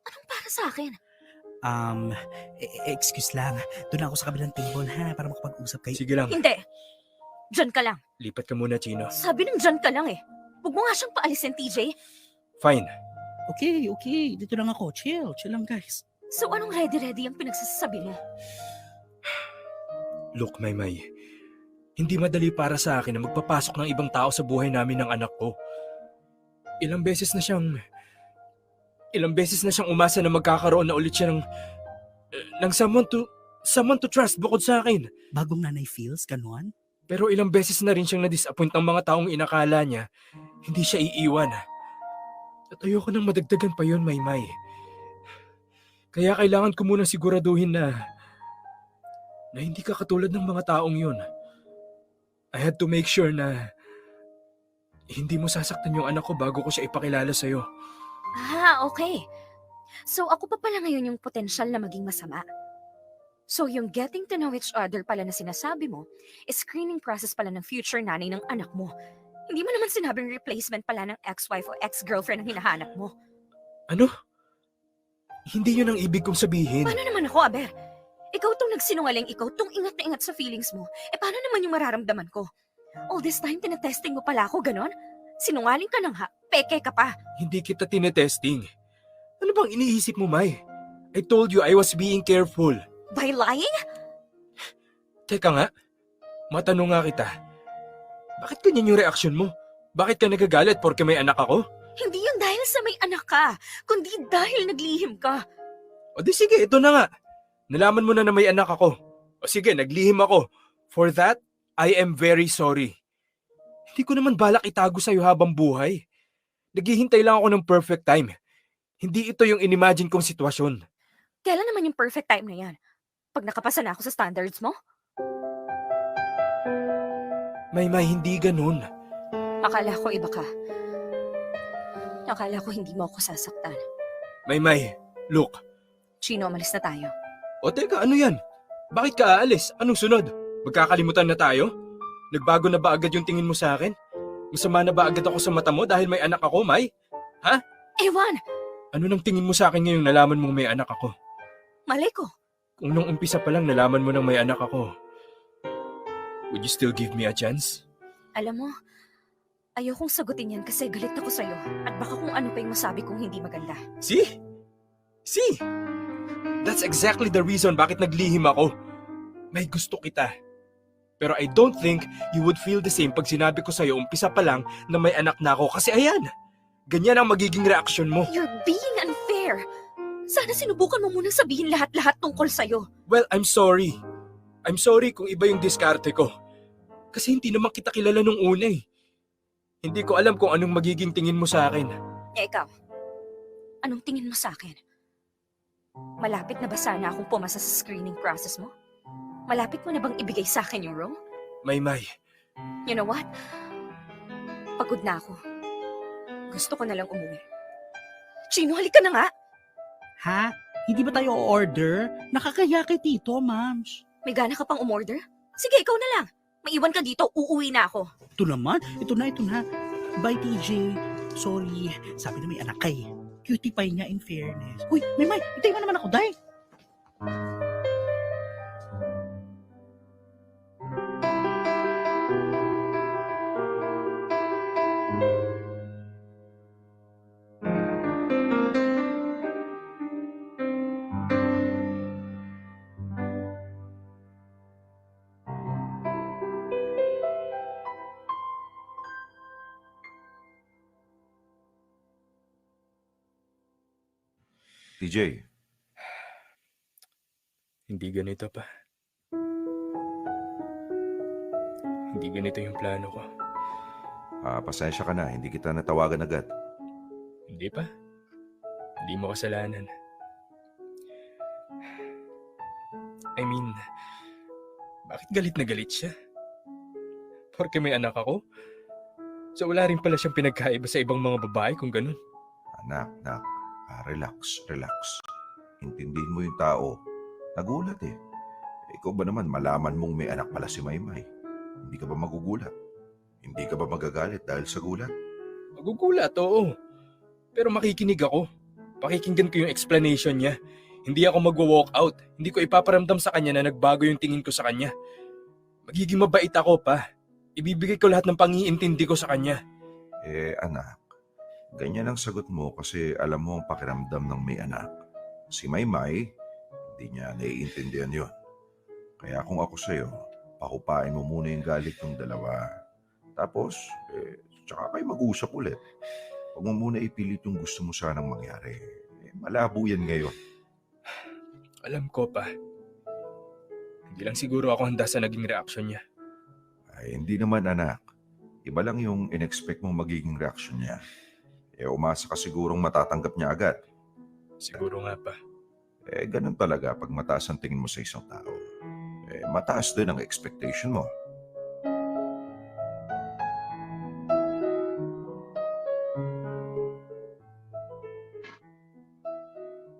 Anong para sa akin? Excuse lang. Doon ako sa kabilang table ha, para makapag-usap kayo. Sige lang. Hindi. Diyan ka lang. Lipat ka muna, Chino. Sabi ng diyan ka lang eh. Huwag mo nga siyang paalisin, TJ. Fine. Okay. Dito lang ako. Chill lang guys. So anong ready ang pinagsasabi mo? Look, Maymay. Hindi madali para sa akin na magpapasok ng ibang tao sa buhay namin ng anak ko. Ilang beses na siyang umasa na magkakaroon na ulit siya ng someone to trust bukod sa akin. Bagong nanay feels, ganon? Pero ilang beses na rin siyang na-disappoint ng mga taong inakala niya hindi siya iiwan. At ayoko nang madagdagan pa yun, Maymay. Kaya kailangan ko munang siguraduhin na hindi ka katulad ng mga taong yun. I had to make sure na hindi mo sasaktan yung anak ko bago ko siya ipakilala sa'yo. Okay. So ako pa pala ngayon yung potensyal na maging masama. So yung getting to know each other pala na sinasabi mo, is screening process pala ng future nanay ng anak mo. Hindi mo naman sinabing replacement pala ng ex-wife o ex-girlfriend ang hinahanap mo. Ano? Hindi yun ang ibig kong sabihin. Paano naman ako, Aber? Ikaw tong nagsinungaling, ikaw tong ingat na ingat sa feelings mo. Paano naman yung mararamdaman ko? All this time, tinetesting mo pala ako, ganon? Sinungaling ka lang ha, peke ka pa. Hindi kita tinetesting. Ano bang iniisip mo, May? I told you I was being careful. By lying? Teka nga, matanong nga kita. Bakit ganyan yung reaksyon mo? Bakit ka nagagalit porke may anak ako? Hindi yun dahil sa may anak ka, kundi dahil naglihim ka. O di sige, ito na nga. Nalaman mo na may anak ako. O sige, naglihim ako. For that, I am very sorry. Hindi ko naman balak itago sa'yo habang buhay. Naghihintay lang ako ng perfect time. Hindi ito yung inimagine kong sitwasyon. Kailan naman yung perfect time na yan? Pag nakapasa na ako sa standards mo? May hindi ganun. Akala ko iba ka. Akala ko hindi mo ako sasaktan. May, look. Chino, umalis na tayo. O teka, ano yan? Bakit ka aalis? Anong sunod? Magkakalimutan na tayo? Nagbago na ba agad yung tingin mo sa akin? Masama na ba agad ako sa mata mo dahil may anak ako, May? Ha? Ewan! Ano nang tingin mo sa akin ngayong nalaman mong may anak ako? Malay ko. Kung nung umpisa pa lang nalaman mo nang may anak ako, would you still give me a chance? Alam mo, ayokong sagutin yan kasi galit ako sa'yo at baka kung ano pa yung masabi kong hindi maganda. See? That's exactly the reason bakit naglihim ako. May gusto kita. Pero I don't think you would feel the same pag sinabi ko sa'yo umpisa pa lang na may anak na ako kasi ayan, ganyan ang magiging reaksyon mo. You're being unfair. unfair. Sana sinubukan mo munang sabihin lahat-lahat tungkol sa'yo. Well, I'm sorry. I'm sorry kung iba yung diskarte ko. Kasi hindi naman kita kilala nung una eh. Hindi ko alam kung anong magiging tingin mo sa akin. Ikaw, anong tingin mo sa akin? Malapit na ba sana akong pumasa sa screening process mo? Malapit mo na bang ibigay sa akin yung role? Maymay, You know what? Pagod na ako. Gusto ko na lang umuwi. Chino, halika na nga! Ha? Hindi ba tayo order? Nakakaya kay Tito, Mams. May gana ka pang umorder? Sige, ikaw na lang. Maiwan ka dito, uuwi na ako. Ito naman, ito na. Bye, TJ. Sorry, sabi na may anak kay. Cutie pie niya in fairness. Uy, Maymay, itay mo naman ako, day. TJ, hindi ganito pa. Hindi ganito yung plano ko. pasensya ka na, hindi kita natawagan agad. Hindi pa. Hindi mo kasalanan. I mean, bakit galit na galit siya? Porque may anak ako? So wala rin pala siyang pinagkaiba sa ibang mga babae kung ganun. Anak, relax. Intindihin mo yung tao. Nagulat eh. Ikaw ba naman malaman mong may anak pala si Maymay? Hindi ka ba magugulat? Hindi ka ba magagalit dahil sa gulat? Magugulat, oo. Pero makikinig ako. Pakikinggan ko yung explanation niya. Hindi ako magwa-walk out. Hindi ko ipaparamdam sa kanya na nagbago yung tingin ko sa kanya. Magiging mabait ako pa. Ibibigay ko lahat ng pangiintindi ko sa kanya. Anak, ganyan ang sagot mo kasi alam mo ang pakiramdam ng may anak. Si Maymay, hindi niya naiintindihan yon. Kaya kung ako sa'yo, pakupain mo muna yung galit ng dalawa. Tapos, tsaka kayo mag-usap ulit. Huwag mo muna ipilit yung gusto mo sanang mangyari. Malabo yan ngayon. Alam ko pa. Hindi lang siguro ako handa sa naging reaksyon niya. Ay, hindi naman anak. Iba lang yung in-expect mong magiging reaksyon niya. Umasa ka sigurong matatanggap niya agad. Siguro nga pa. Ganun talaga pag mataas ang tingin mo sa isang tao. Mataas din ang expectation mo.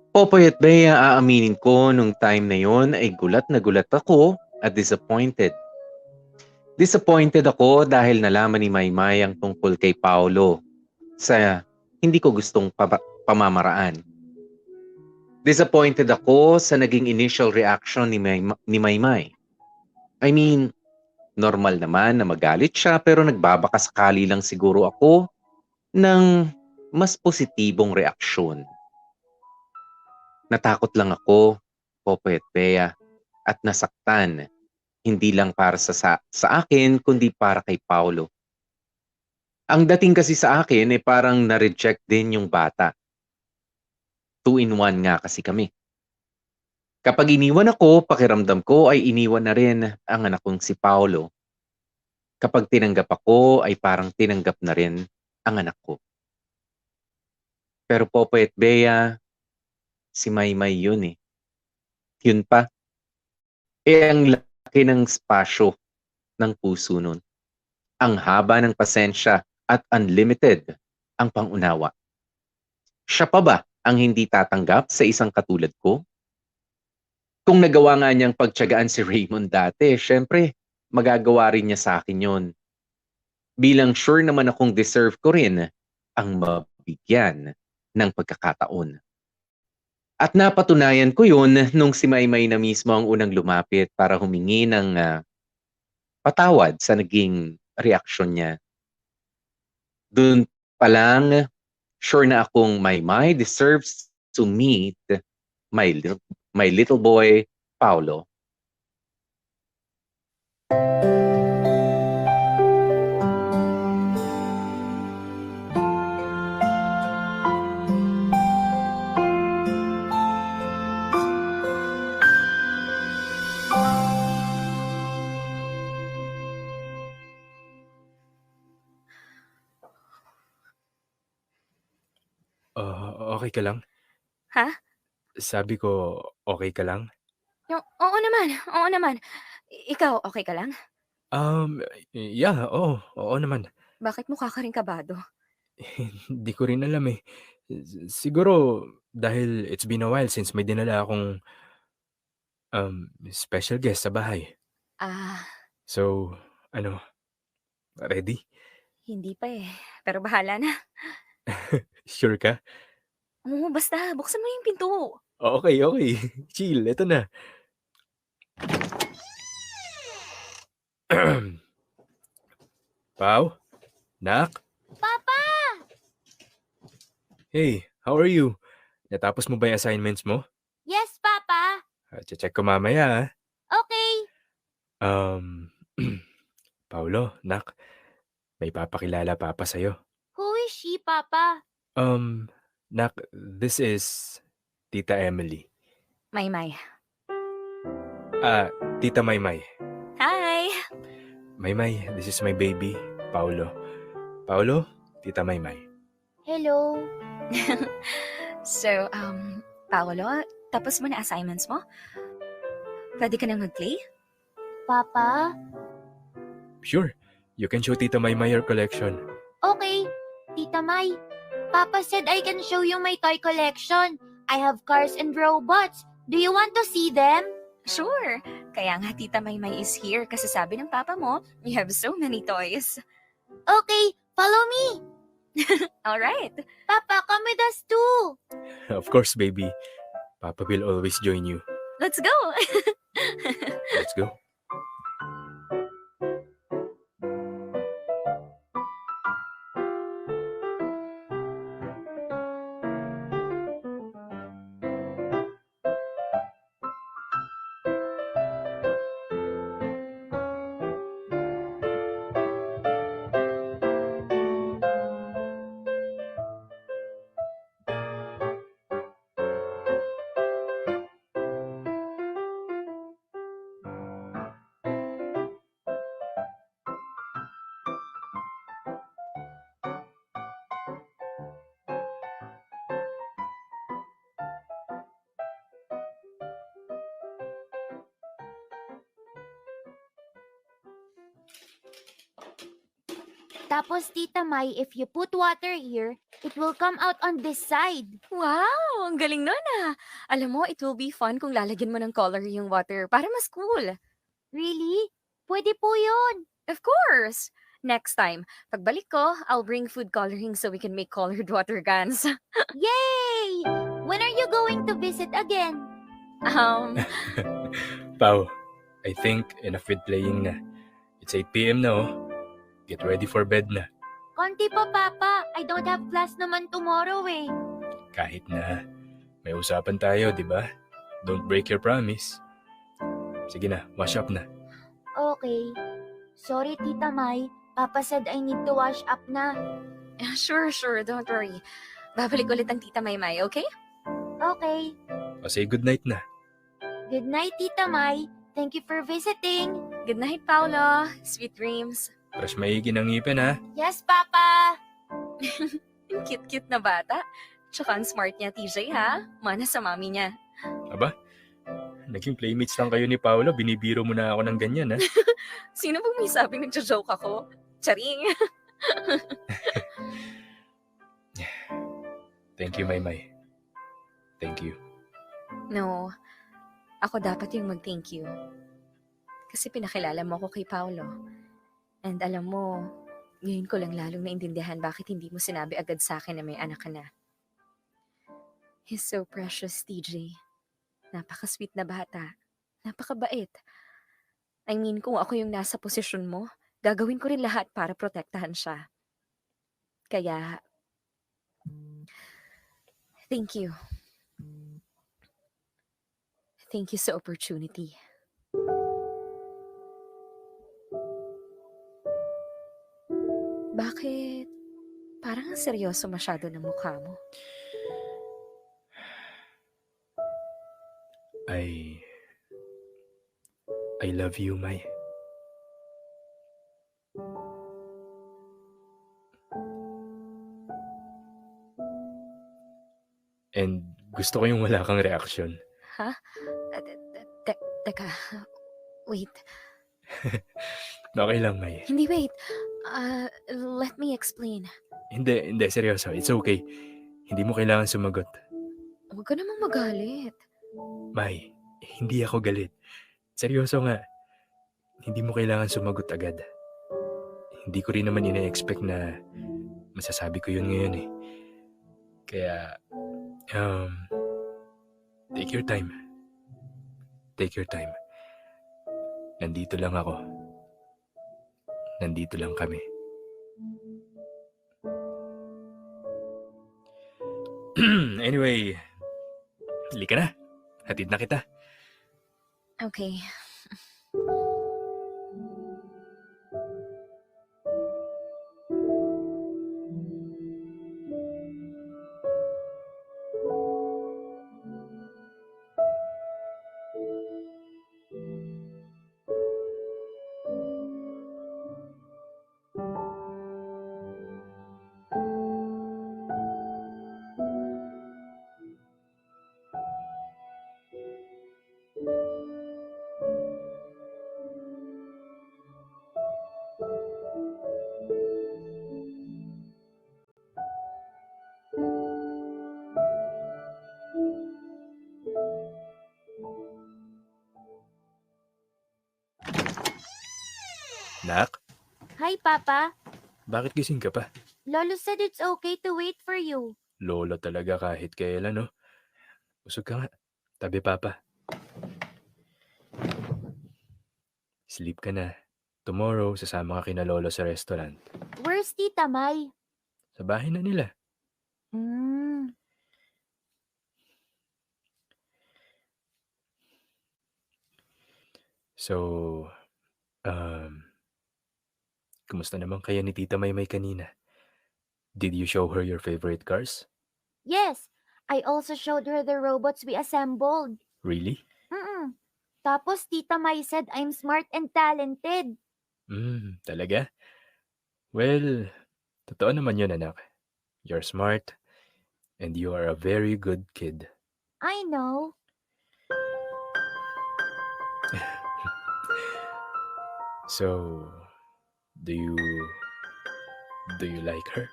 Popoy at Bea, aaminin ko nung time na yon ay gulat na gulat ako at disappointed. Disappointed ako dahil nalaman ni Maymay ang tungkol kay Paolo sa hindi ko gustong pamamaraan. Disappointed ako sa naging initial reaction ni Maymay. I mean, normal naman na magalit siya pero nagbabakasakali lang siguro ako ng mas positibong reaksyon. Natakot lang ako, Popoy at Bea, at nasaktan. Hindi lang para sa akin, kundi para kay Paolo. Ang dating kasi sa akin ay parang na-reject din yung bata. 2-in-1 nga kasi kami. Kapag iniwan ako, pakiramdam ko ay iniwan na rin ang anak kong si Paolo. Kapag tinanggap ako, ay parang tinanggap na rin ang anak ko. Pero Popoy at Bea, si Maymay yun eh. Yun pa. Ang laki ng spasyo ng puso nun. Ang haba ng pasensya at unlimited ang pangunawa. Siya pa ba ang hindi tatanggap sa isang katulad ko? Kung nagawa nga niyang pagtiyagaan si Raymond dati, syempre, magagawa rin niya sa akin yun. Bilang sure naman akong deserve ko rin ang mabigyan ng pagkakataon. At napatunayan ko yun nung si Maymay na mismo ang unang lumapit para humingi ng patawad sa naging reaksyon niya. Doon pa lang, sure na akong Maymay deserves to meet my little boy, Paolo. ka lang? Ha? Sabi ko, okay ka lang? Oo naman, oo naman. Ikaw, okay ka lang? Um, yeah, oo, oo naman. Bakit mukha ka rin kabado? Hindi ko rin alam eh. Siguro dahil it's been a while since may dinala akong special guest sa bahay. Ah, So, ano, ready? hindi pa eh. Pero bahala na. Sure ka? Oo, basta, buksan mo yung pinto. Okay, okay. Chill, eto na. Pau? Nak? Papa! Hey, how are you? Natapos mo ba yung assignments mo? Yes, Papa. Check ko mamaya ah. Okay. Um, Paulo, nak, may papakilala papa sa'yo. Who is she, Papa? Nak, this is Tita Emily. Maymay. Tita Maymay. Hi! Maymay, this is my baby, Paulo. Paulo, Tita Maymay. Hello. So, Paolo, tapos mo na assignments mo? Pwede ka nang mag-play? Papa? Sure, you can show Tita Maymay your collection. Okay. Tita May, Papa said I can show you my toy collection. I have cars and robots. Do you want to see them? Sure. Kaya nga Tita Maymay is here kasi sabi ng papa mo, you have so many toys. Okay, follow me. Alright. Papa, come with us too. Of course, baby. Papa will always join you. Let's go! Let's go. Tapos, Tita May, if you put water here, it will come out on this side. Wow! Ang galing nun ah! Alam mo, it will be fun kung lalagyan mo ng color yung water para mas cool. Really? Pwede po yun. Of course! Next time, pagbalik ko, I'll bring food coloring so we can make colored water guns. Yay! When are you going to visit again? Pau, I think enough with playing na. It's 8 p.m. na oh. Get ready for bed na. Konti pa, Papa. I don't have class naman tomorrow eh. Kahit na. May usapan tayo, di ba? Don't break your promise. Sige na, wash up na. Okay. Sorry, Tita May. Papa said I need to wash up na. Sure, don't worry. Babalik ulit ang Tita Maymay, okay? Okay. O say good night na. Good night, Tita May. Thank you for visiting. Good night, Paolo. Sweet dreams. Brush maigi ng ngipin ha. Yes, Papa. Yung cute-cute na bata. Tsaka ang smart niya, TJ, ha? Mana sa mami niya. Aba, naging playmates lang kayo ni Paolo. Binibiro mo na ako ng ganyan ha. Sino bang may sabing nagjo-joke ako? Charing! Thank you, Maymay. Thank you. No, ako dapat yung mag-thank you. Kasi pinakilala mo ako kay Paolo. And alam mo, ngayon ko lang lalong naintindihan bakit hindi mo sinabi agad sa akin na may anak ka na. He's so precious, TJ. Napaka-sweet na bata. Napakabait. I mean, kung ako yung nasa posisyon mo, gagawin ko rin lahat para protektahan siya. Kaya, thank you. Thank you sa opportunity. Bakit parang ang seryoso masyado ng mukha mo? I love you, May. Gusto ko yung wala kang reaksyon. Ha? Teka. Wait. Okay lang, May. Hindi, wait. Let me explain. Hindi, seryoso. It's okay. Hindi mo kailangan sumagot. Huwag ka namang magalit. May, hindi ako galit. Seryoso nga. Hindi mo kailangan sumagot agad. Hindi ko rin naman ina-expect na masasabi ko yun ngayon eh. Kaya, take your time. Take your time. Nandito lang ako. Nandito lang kami. Anyway, halika na. Hatid na kita. Okay. Nak, Hi, Papa. bakit gising ka pa? Lolo said it's okay to wait for you. Lola talaga kahit kailan, no? Usog ka nga. Tabi, Papa. Sleep ka na. Tomorrow, sasama ka kina Lolo sa restaurant. Where's Tita May? Sa bahay na nila. Hmm. So, kumusta naman kaya ni Tita Maymay kanina? Did you show her your favorite cars? Yes, I also showed her the robots we assembled. Really? Tapos Tita May said I'm smart and talented. Talaga? Well, totoo naman yun, anak. You're smart, and you are a very good kid. I know. So, do you like her?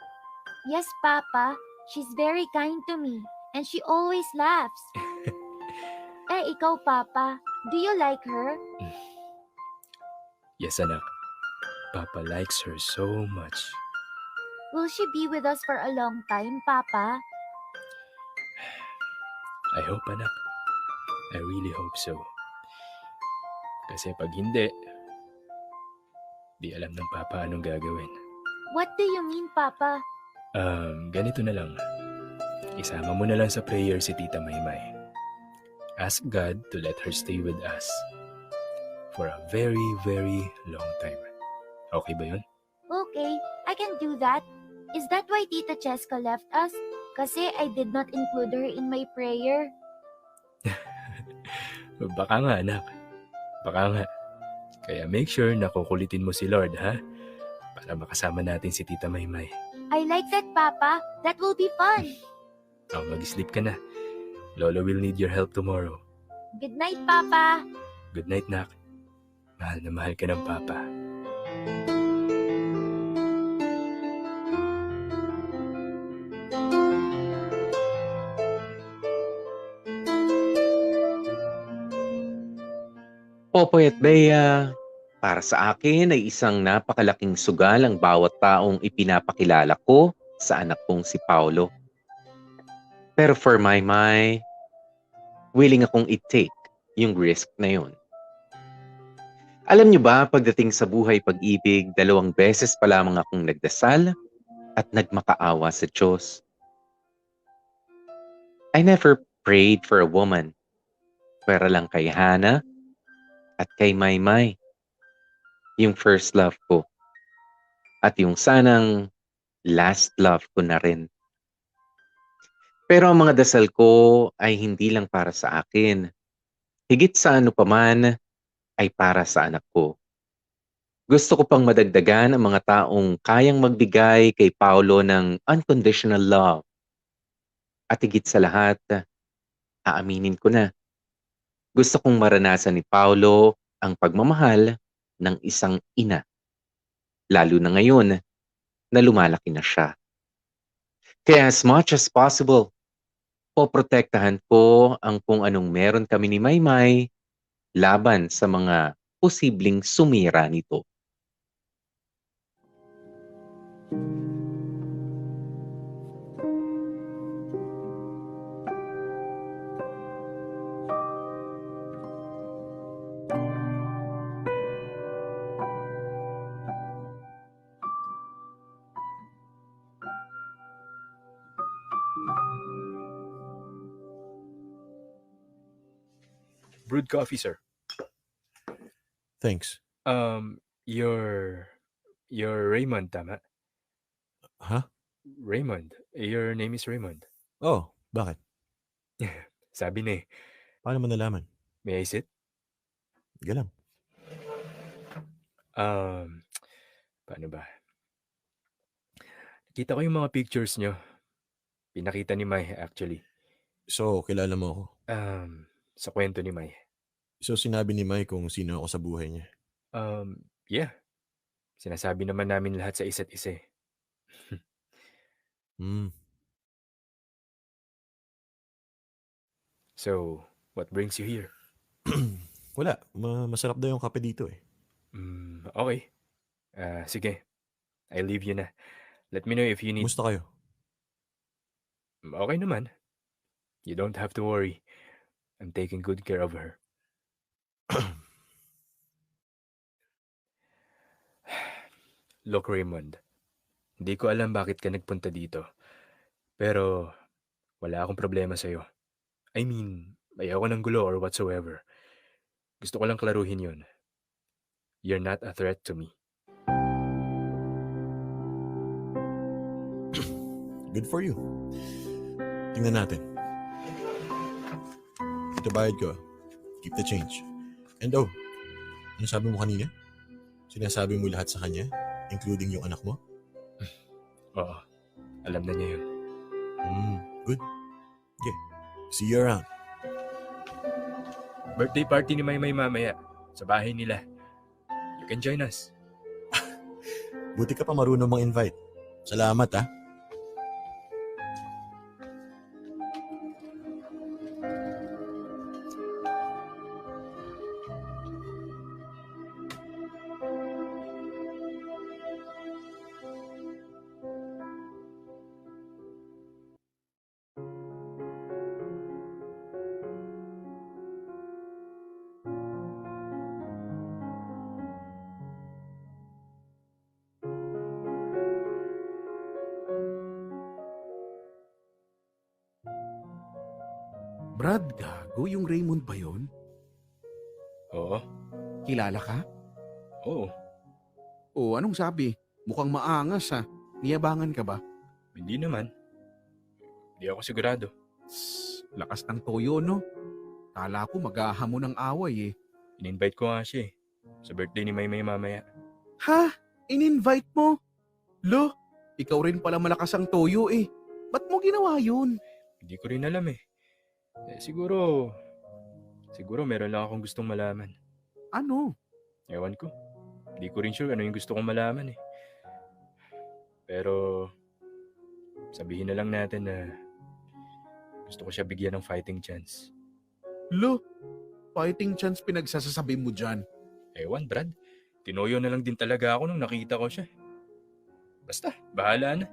Yes, Papa. She's very kind to me. And she always laughs. Ikaw, Papa. Do you like her? Yes, anak. Papa likes her so much. Will she be with us for a long time, Papa? I hope, anak. I really hope so. Kasi pag hindi, di alam ng Papa anong gagawin. What do you mean, Papa? Ganito na lang. Isama mo na lang sa prayer si Tita Maymay. Ask God to let her stay with us for a very, very long time. Okay ba yun? Okay, I can do that. Is that why Tita Cheska left us? Kasi I did not include her in my prayer. Baka nga, anak. Baka nga. Kaya make sure na kukulitin mo si Lord, ha? Para makasama natin si Tita Maymay. I like that, Papa. That will be fun. Mag-sleep ka na. Lolo will need your help tomorrow. Good night, Papa. Good night, Nak. Mahal na mahal ka ng Papa. Popoy at Bea, para sa akin ay isang napakalaking sugal ang bawat taong ipinapakilala ko sa anak kong si Paolo. Pero for my, willing akong i-take yung risk na yun. Alam niyo ba, pagdating sa buhay pag-ibig, 2 beses pa lamang akong nagdasal at nagmakaawa sa Diyos. I never prayed for a woman, pero lang kay Hannah at kay Maymay, yung first love ko, at yung sanang last love ko na rin. Pero ang mga dasal ko ay hindi lang para sa akin. Higit sa ano paman ay para sa anak ko. Gusto ko pang madagdagan ang mga taong kayang magbigay kay Paolo ng unconditional love. At higit sa lahat, Aaminin ko na, gusto kong maranasan ni Paolo ang pagmamahal ng isang ina, lalo na ngayon na lumalaki na siya. Kaya as much as possible, poprotektahan ko ang kung anong meron kami ni Maymay laban sa mga posibleng sumira nito. Brewed coffee, sir. Thanks. You're Raymond, tama? Ha? Raymond. Your name is Raymond. Oh, bakit? Sabi na eh. Paano mo nalaman? May I sit? Galang. Paano ba? Nakita ko yung mga pictures nyo. Pinakita ni Mai, actually. So, kilala mo ako? Sa kwento ni Mai. So, sinabi ni Mai kung sino ako sa buhay niya? Yeah. Sinasabi naman namin lahat sa isa't isa eh. So, what brings you here? Wala. Masarap daw yung kape dito eh. Okay. Sige. I'll leave you na. Let me know if you need... Musta kayo? Okay naman. You don't have to worry. I'm taking good care of her. Look, Raymond. Hindi ko alam bakit ka nagpunta dito. Pero wala akong problema sa'yo. I mean, ayoko ng gulo or whatsoever. Gusto ko lang klaruhin yun. You're not a threat to me. Good for you. Tingnan natin. Ito bayad ko. Keep the change. And ano sabi mo kanina? Sinasabi mo lahat sa kanya? Including yung anak mo? Oo. Alam na niya yun. Good. Okay. See you around. Birthday party ni Maymay mamaya. Sa bahay nila. You can join us. Buti ka pa marunong mang-invite. Salamat ah. Brad, gago, yung Raymond ba yun? Oo. Kilala ka? Oo. O, anong sabi? Mukhang maangas ha. Niyabangan ka ba? Hindi naman. Hindi ako sigurado. Lakas ng toyo, no? Kala ko maghahamon ng away eh. In-invite ko nga siya eh. Sa birthday ni Maymay mamaya. Ha? In-invite mo? Lo, ikaw rin pala malakas ang toyo eh. Ba't mo ginawa yun? Hindi ko rin alam eh. Siguro meron lang akong gustong malaman. Ano? Ewan ko. Hindi ko rin sure ano yung gusto kong malaman eh. Pero sabihin na lang natin na gusto ko siya bigyan ng fighting chance. Lo, fighting chance pinagsasasabi mo dyan. Ewan, Brad. Tinoyo na lang din talaga ako nung nakita ko siya. Basta, bahala na.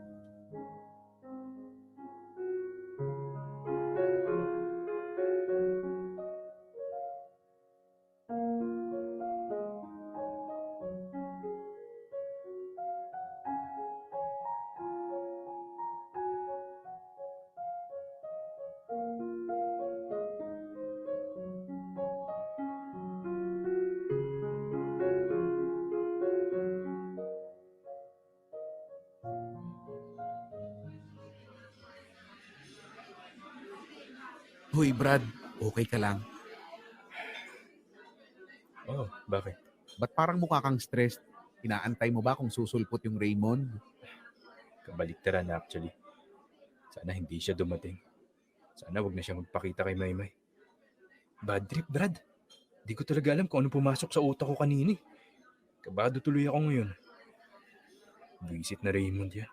Hoy Brad, okay ka lang? Oh, bakit? Ba't parang mukha kang stressed? Inaantay mo ba kung susulpot yung Raymond? Kabaliktaran actually. Sana hindi siya dumating. Sana wag na siya magpakita kay Maymay. Bad trip, Brad. Di ko talaga alam kung ano pumasok sa utak ko kanina. Kabado tuloy ako ngayon. Buisit na Raymond yan.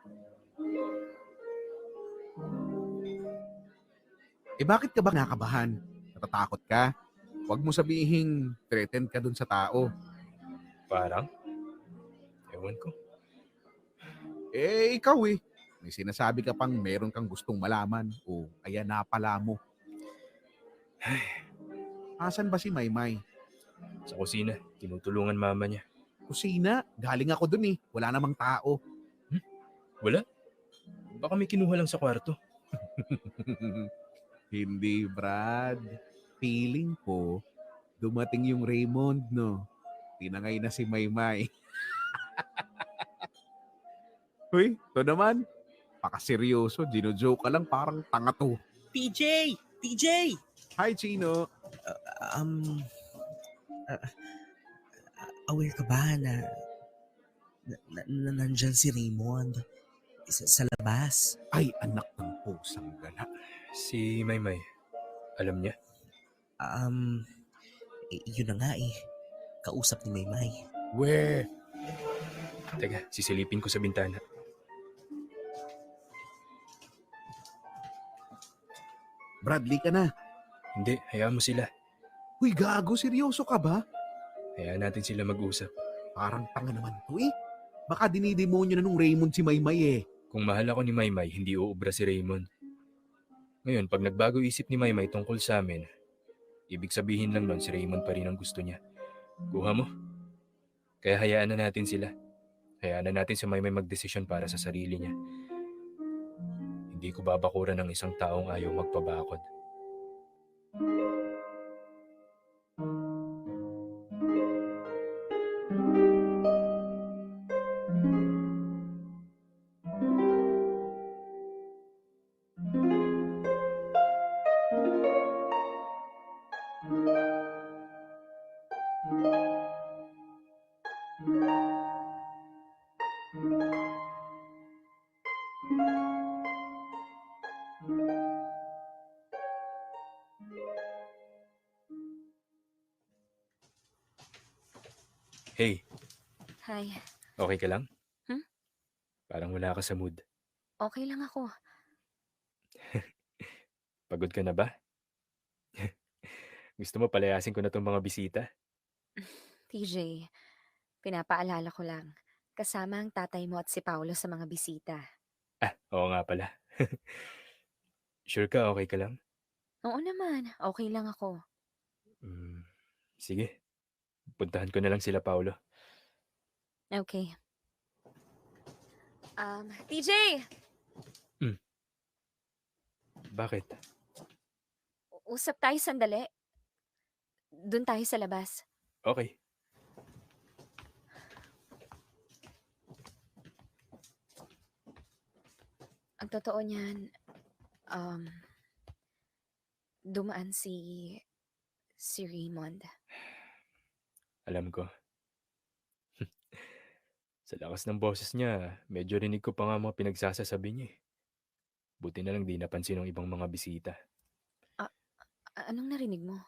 Bakit ka ba nakabahan? Natatakot ka? Huwag mo sabihing threatened ka dun sa tao. Parang? Ewan ko. Ikaw may sinasabi ka pang meron kang gustong malaman. O, ayan na pala mo. Asan ba si Maymay? Sa kusina, tinutulungan mama niya. Kusina? Galing ako dun Wala namang tao. Wala? Baka may kinuha lang sa kwarto. Hindi, Brad. Feeling ko, dumating yung Raymond, no? Tinangay na si Maymay. Uy, to naman. Pakaseryoso, gino-joke ka lang, parang tanga to. TJ! TJ! Hi, Chino. Aware ka ba na nandyan si Raymond sa labas? Ay, anak ng pusang gala. Si Maymay, alam niya? Yun na nga kausap ni Maymay. We, Teka, sisilipin ko sa bintana. Bradley ka na. Hindi, hayaan mo sila. Uy, gago, seryoso ka ba? Hayaan natin sila mag-usap. Parang tanga naman to Baka dinidemonyo na nung Raymond si Maymay Kung mahal ako ni Maymay, hindi uubra si Raymond. Ngayon, pag nagbago isip ni Maymay tungkol sa amin, ibig sabihin lang nun si Raymond pa rin ang gusto niya. Kuha mo? Kaya hayaan na natin sila. Hayaan na natin si Maymay magdesisyon para sa sarili niya. Hindi ko babakuran ng isang taong ayaw magpabakod. Hey, Hi. okay ka lang? Hmm? Parang wala ka sa mood. Okay lang ako. Pagod ka na ba? Gusto mo palayasin ko na tong mga bisita? TJ, pinapaalala ko lang. Kasama ang tatay mo at si Paolo sa mga bisita. Oo nga pala. Sure ka, okay ka lang? Oo naman, okay lang ako. Sige, puntahan ko na lang sila, Paolo. Okay. TJ! Bakit? Usap tayo sandali. Doon tayo sa labas. Okay. Ang totoo niyan, dumaan si Raymond. Alam ko. Sa lakas ng boses niya, medyo rinig ko pa nga mga pinagsasasabi niya. Buti na lang di napansin ng ibang mga bisita. Anong narinig mo?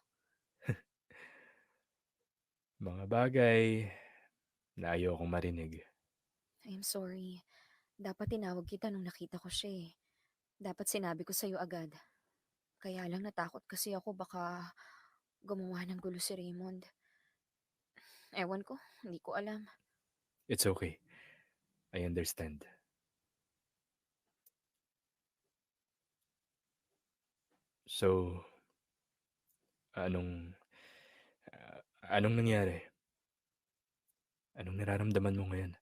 Mga bagay na ayaw kong marinig. I'm sorry. Dapat tinawag kita nung nakita ko siya. Dapat sinabi ko sa'yo agad. Kaya lang natakot kasi ako baka gumawa ng gulo si Raymond. Ewan ko, hindi ko alam. It's okay. I understand. So, anong nangyari? Anong nararamdaman mo ngayon?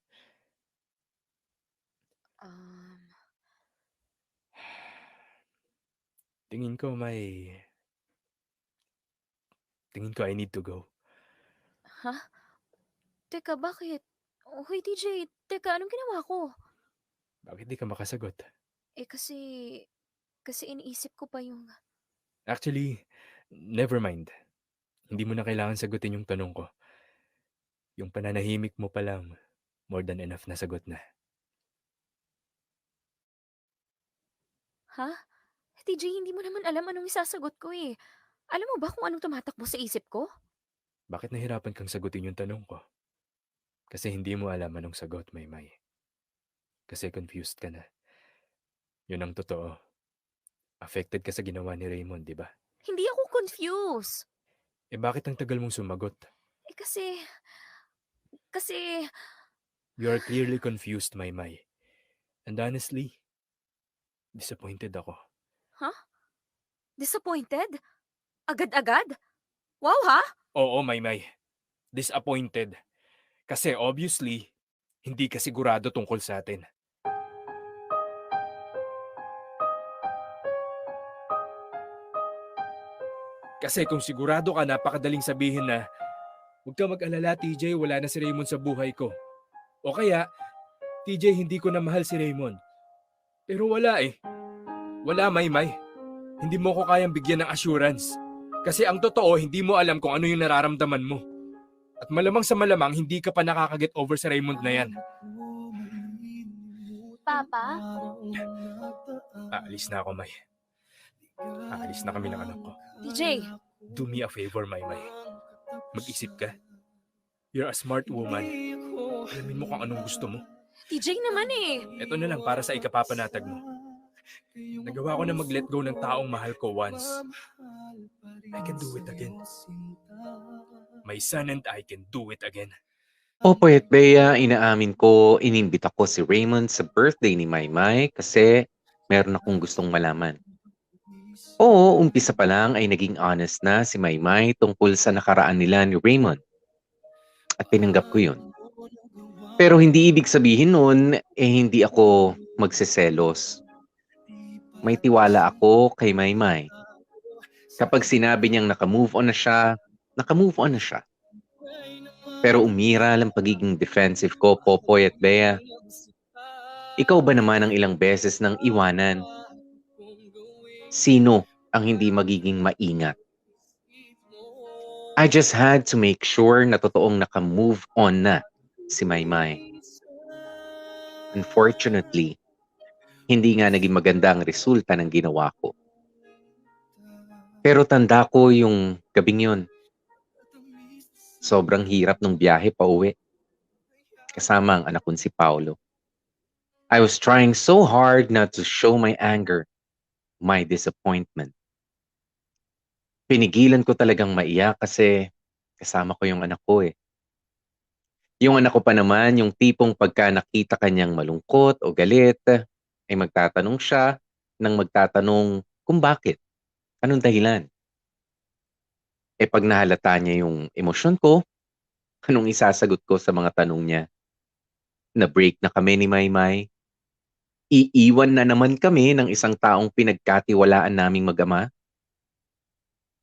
Tingin ko I need to go. Ha? Teka, bakit? Hoy, TJ, teka, anong ginawa ko? Bakit di ka makasagot? Kasi iniisip ko pa yung... Actually, never mind. Hindi mo na kailangan sagutin yung tanong ko. Yung pananahimik mo pa lang, more than enough na sagot na. Ha? TJ, hindi mo naman alam anong isasagot ko eh. Alam mo ba kung anong tumatakbo sa isip ko? Bakit nahirapan kang sagutin yung tanong ko? Kasi hindi mo alam anong sagot, Maymay. Kasi confused ka na. Yun ang totoo. Affected ka sa ginawa ni Raymond, di ba? Hindi ako confused. Bakit ang tagal mong sumagot? Kasi, You are clearly confused, Maymay. And honestly, disappointed ako. disappointed? Agad-agad? Wow ha? Oo, Maymay. Disappointed. Kasi obviously, hindi ka sigurado tungkol sa atin. Kasi kung sigurado ka, napakadaling sabihin na, huwag ka mag-alala, TJ, wala na si Raymond sa buhay ko. O kaya, TJ, hindi ko na mahal si Raymond. Pero wala eh. Wala, Maymay. Hindi mo ko kayang bigyan ng assurance. Kasi ang totoo, hindi mo alam kung ano yung nararamdaman mo. At malamang sa malamang, hindi ka pa nakaka-get over sa Raymond na yan. Papa? Aalis na ako, May. Aalis na kami ng anak ko. TJ, Do me a favor, Maymay. Mag-isip ka. You're a smart woman. Alamin mo kung anong gusto mo. TJ naman eh. Ito na lang para sa ikapapanatag mo. Nagawa ko na mag-let go ng taong mahal ko once. I can do it again. My son and I can do it again. Opo, at Bea, inaamin ko, inimbita ko si Raymond sa birthday ni Maymay kasi meron akong gustong malaman. Oo, umpisa pa lang ay naging honest na si Maymay tungkol sa nakaraan nila ni Raymond. At tinanggap ko yun. Pero hindi ibig sabihin nun, hindi ako magseselos. May tiwala ako kay Maymay. Kapag sinabi niyang naka-move on na siya, naka-move on na siya. Pero umira lang pagiging defensive ko, Popoy at Bea. Ikaw ba naman ang ilang beses nang iwanan? Sino ang hindi magiging maingat? I just had to make sure na totoong naka-move on na si Maymay. Unfortunately, hindi nga naging maganda ang resulta ng ginawa ko. Pero tanda ko yung gabing yun. Sobrang hirap ng biyahe pa uwi. Kasama ang anak kong si Paolo. I was trying so hard not to show my anger, my disappointment. Pinigilan ko talagang maiyak kasi kasama ko yung anak ko eh. Yung anak ko pa naman, yung tipong pagka nakita kanyang malungkot o galit, ay magtatanong siya nang magtatanong kung bakit. Anong dahilan? Pag nahalata niya yung emosyon ko, anong isasagot ko sa mga tanong niya? Na-break na kami ni Maymay. Iiwan na naman kami ng isang taong pinagkatiwalaan naming mag-ama.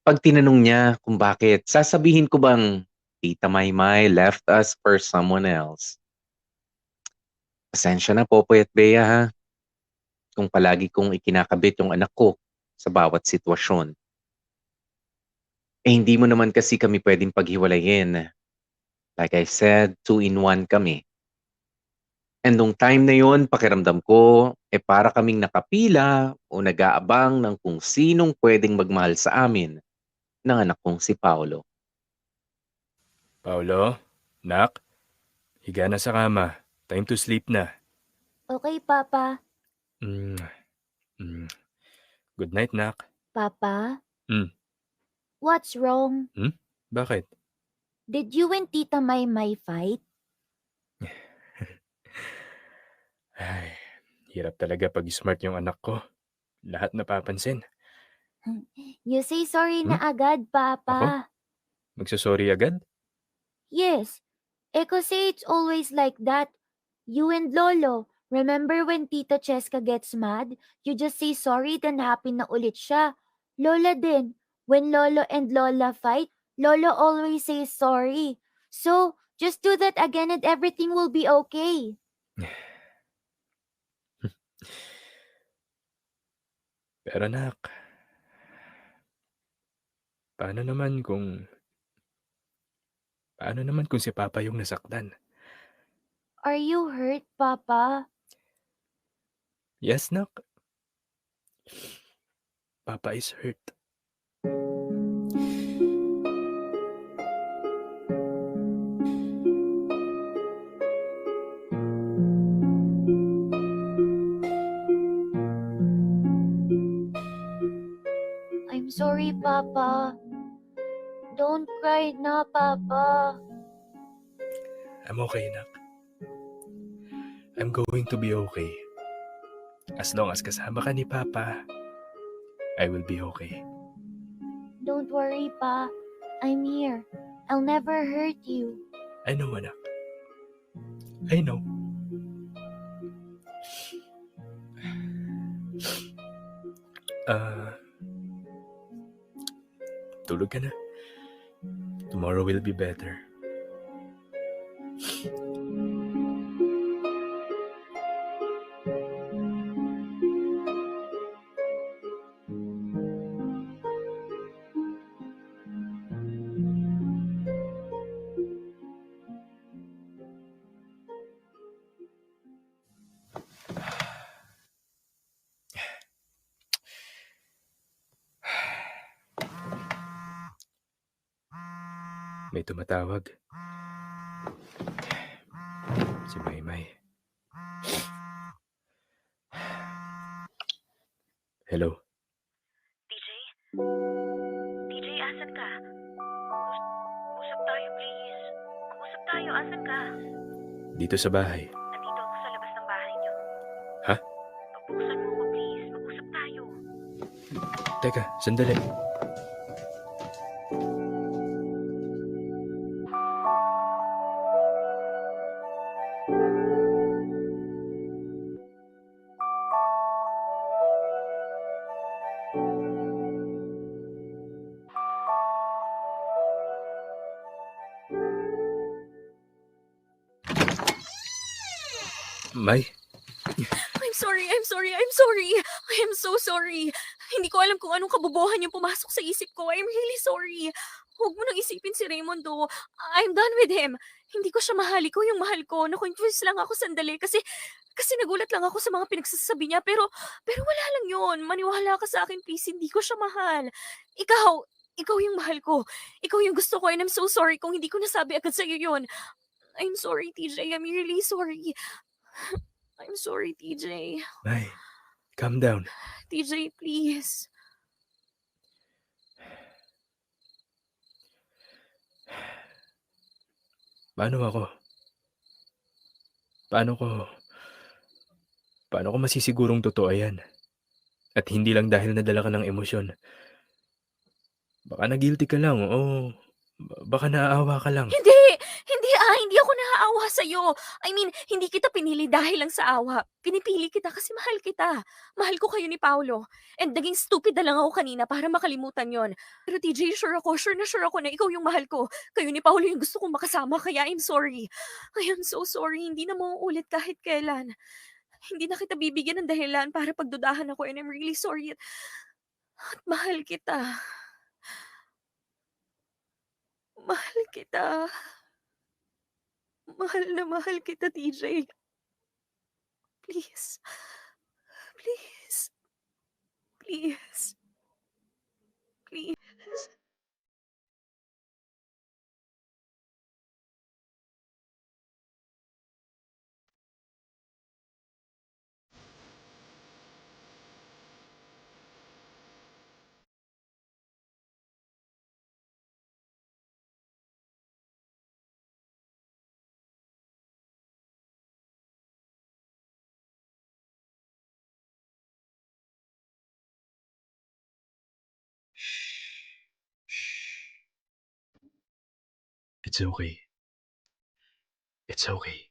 Pag tinanong niya kung bakit, sasabihin ko bang Tita Maymay left us for someone else? Pasensya na, Popoy at Bea ha. Kung palagi kong ikinakabit yung anak ko sa bawat sitwasyon. Hindi mo naman kasi kami pwedeng paghiwalayin. Like I said, 2-in-1 kami. And nung time na yon, pakiramdam ko, para kaming nakapila o nag-aabang ng kung sinong pwedeng magmahal sa amin ng anak kong si Paolo. Paolo, nak, higa na sa kama. Time to sleep na. Okay, Papa. Good night, nak. Papa? Hmm. What's wrong? Bakit? Did you and Tita Maymay fight? Ay, hirap talaga pag smart yung anak ko. Lahat napapansin. You say sorry na agad, Papa. Magsasorry agad? Yes. Kasi it's always like that. You and Lolo, remember when Tita Cheska gets mad? You just say sorry then happy na ulit siya. Lola din. When Lolo and Lola fight, Lolo always says sorry. So, just do that again and everything will be okay. Pero nak, paano naman kung si Papa yung nasaktan? Are you hurt, Papa? Yes, nak. Papa is hurt. I'm sorry, Papa. Don't cry na, Papa. I'm okay, Nak. I'm going to be okay. As long as kasama ka ni Papa, I will be okay. Don't worry, Pa. I'm here. I'll never hurt you. I know, anak. I know. Tulog ka na. Tomorrow will be better. May tumatawag. Si Maymay. Hello? TJ? TJ, asan ka? Usap tayo, please. Usap tayo, asan ka? Dito sa bahay. Nandito ako sa labas ng bahay niyo. Ha? Buksan mo ko, please. Mag-usap tayo. Teka, sandali. May? I'm sorry, I'm sorry, I'm sorry. I am so sorry. Hindi ko alam kung anong kabobohan yung pumasok sa isip ko. I'm really sorry. Huwag mo nang isipin si Raymondo. I'm done with him. Hindi ko siya mahal. Ikaw yung mahal ko. Na-confuse lang ako sandali kasi nagulat lang ako sa mga pinagsasabi niya. Pero wala lang yun. Maniwala ka sa akin, please. Hindi ko siya mahal. Ikaw yung mahal ko. Ikaw yung gusto ko and I'm so sorry kung hindi ko nasabi agad sa'yo yun. I'm sorry, TJ. I'm really sorry. I'm sorry, TJ. May, calm down. TJ, please. Paano ako? Paano ko masisigurong totoo yan? At hindi lang dahil nadala ka ng emosyon. Baka na-guilty ka lang o baka naaawa ka lang. Hindi! Hindi ako naaawa sa'yo. I mean, hindi kita pinili dahil lang sa awa. Pinipili kita kasi mahal kita. Mahal ko kayo ni Paolo. And naging stupid na lang ako kanina para makalimutan yon. Pero TJ, sure na sure ako na ikaw yung mahal ko. Kayo ni Paolo yung gusto kong makasama, kaya I'm sorry. I am so sorry. Hindi na mauulit kahit kailan. Hindi na kita bibigyan ng dahilan para pagdudahan ako and I'm really sorry. At mahal kita. Mahal kita. Mahal kita, TJ. Please. Please. Please. Please. It's okay. It's okay.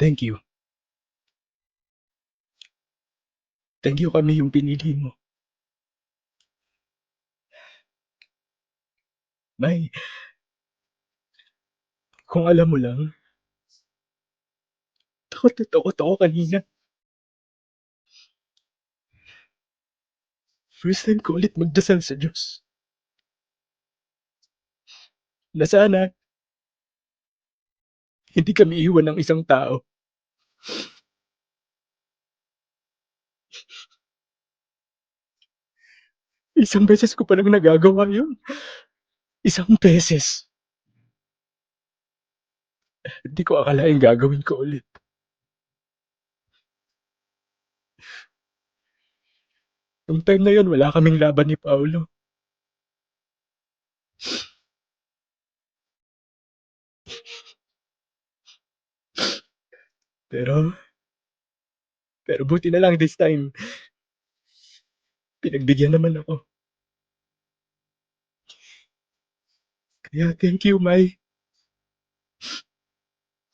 Thank you. Thank you kami yung pinili mo. May, kung alam mo lang, takot na takot ako kanina. First time ko ulit magdasal sa Diyos. Na sana, hindi kami iwan ng isang tao. Isang beses ko pa lang nagagawa yun. Isang beses. Hindi ko akalain gagawin ko ulit. Nung time na yun, wala kaming laban ni Paolo. Pero buti na lang this time, pinagbigyan naman ako. Kaya thank you, Mai.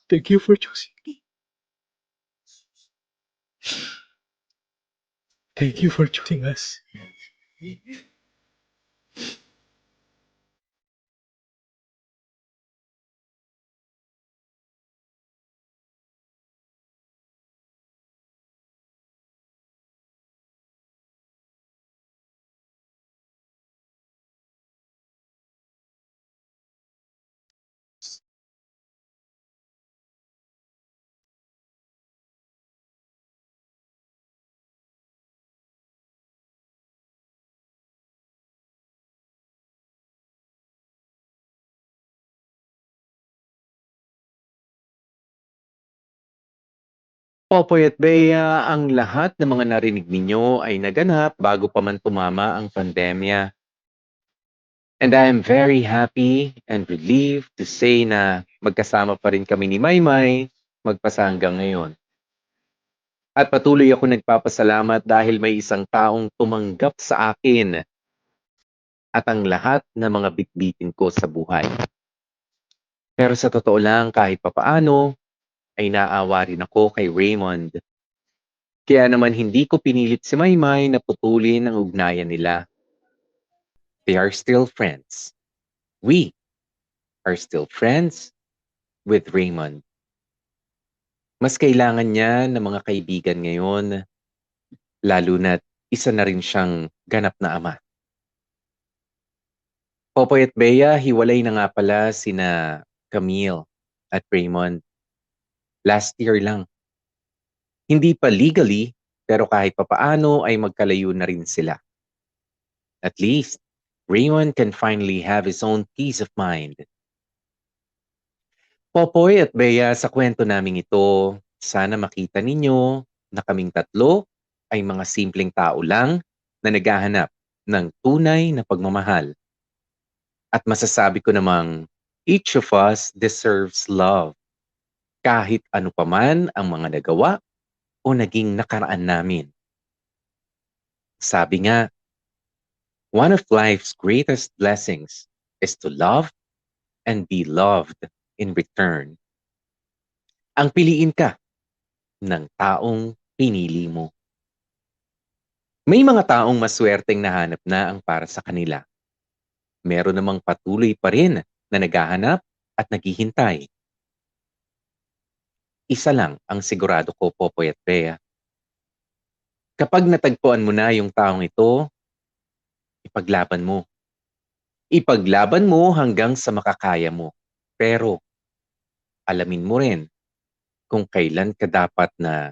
Thank you for choosing me. Thank you for choosing us. Popoy at Bea, ang lahat ng mga narinig ninyo ay naganap bago pa man tumama ang pandemya. And I am very happy and relieved to say na magkasama pa rin kami ni Maymay magpasa hanggang ngayon. At patuloy ako nagpapasalamat dahil may isang taong tumanggap sa akin at ang lahat ng mga bitbitin ko sa buhay. Pero sa totoo lang, kahit papaano, ay naawa rin ako kay Raymond. Kaya naman hindi ko pinilit si Maymay na putulin ang ugnayan nila. They are still friends. We are still friends with Raymond. Mas kailangan niya ng mga kaibigan ngayon, lalo na't isa na rin siyang ganap na ama. Popoy at Bea, hiwalay na nga pala sina Camille at Raymond. Last year lang. Hindi pa legally, pero kahit papaano ay magkalayo na rin sila. At least, Raymond can finally have his own peace of mind. Popoy at Bea, sa kwento naming ito, sana makita ninyo na kaming tatlo ay mga simpleng tao lang na naghahanap ng tunay na pagmamahal. At masasabi ko namang, each of us deserves love. Kahit ano pa man ang mga nagawa o naging nakaraan namin. Sabi nga, one of life's greatest blessings is to love and be loved in return. Ang piliin ka ng taong pinili mo. May mga taong maswerteng nahanap na ang para sa kanila. Meron namang patuloy pa rin na naghahanap at naghihintay. Isa lang ang sigurado ko, Popoy at Bea. Kapag natagpuan mo na yung taong ito, ipaglaban mo. Ipaglaban mo hanggang sa makakaya mo. Pero, alamin mo rin kung kailan ka dapat na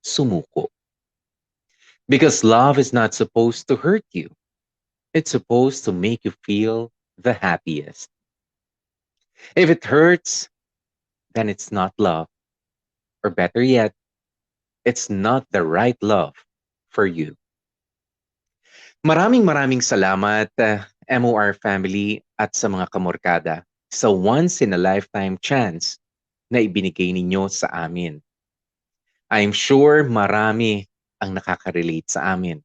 sumuko. Because love is not supposed to hurt you. It's supposed to make you feel the happiest. If it hurts, then it's not love. Or better yet, it's not the right love for you. Maraming salamat, MOR family at sa mga kamorkada sa once-in-a-lifetime chance na ibinigay ninyo sa amin. I'm sure marami ang nakaka-relate sa amin.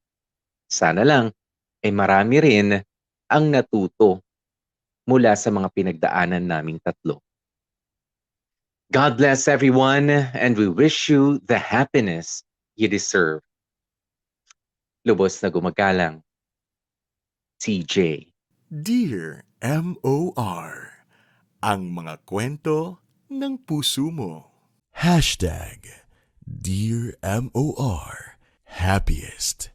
Sana lang ay marami rin ang natuto mula sa mga pinagdaanan naming tatlo. God bless everyone, and we wish you the happiness you deserve. Lubos na gumagalang, CJ. Dear M.O.R. Ang mga kwento ng puso mo. Hashtag Dear M.O.R. Happiest.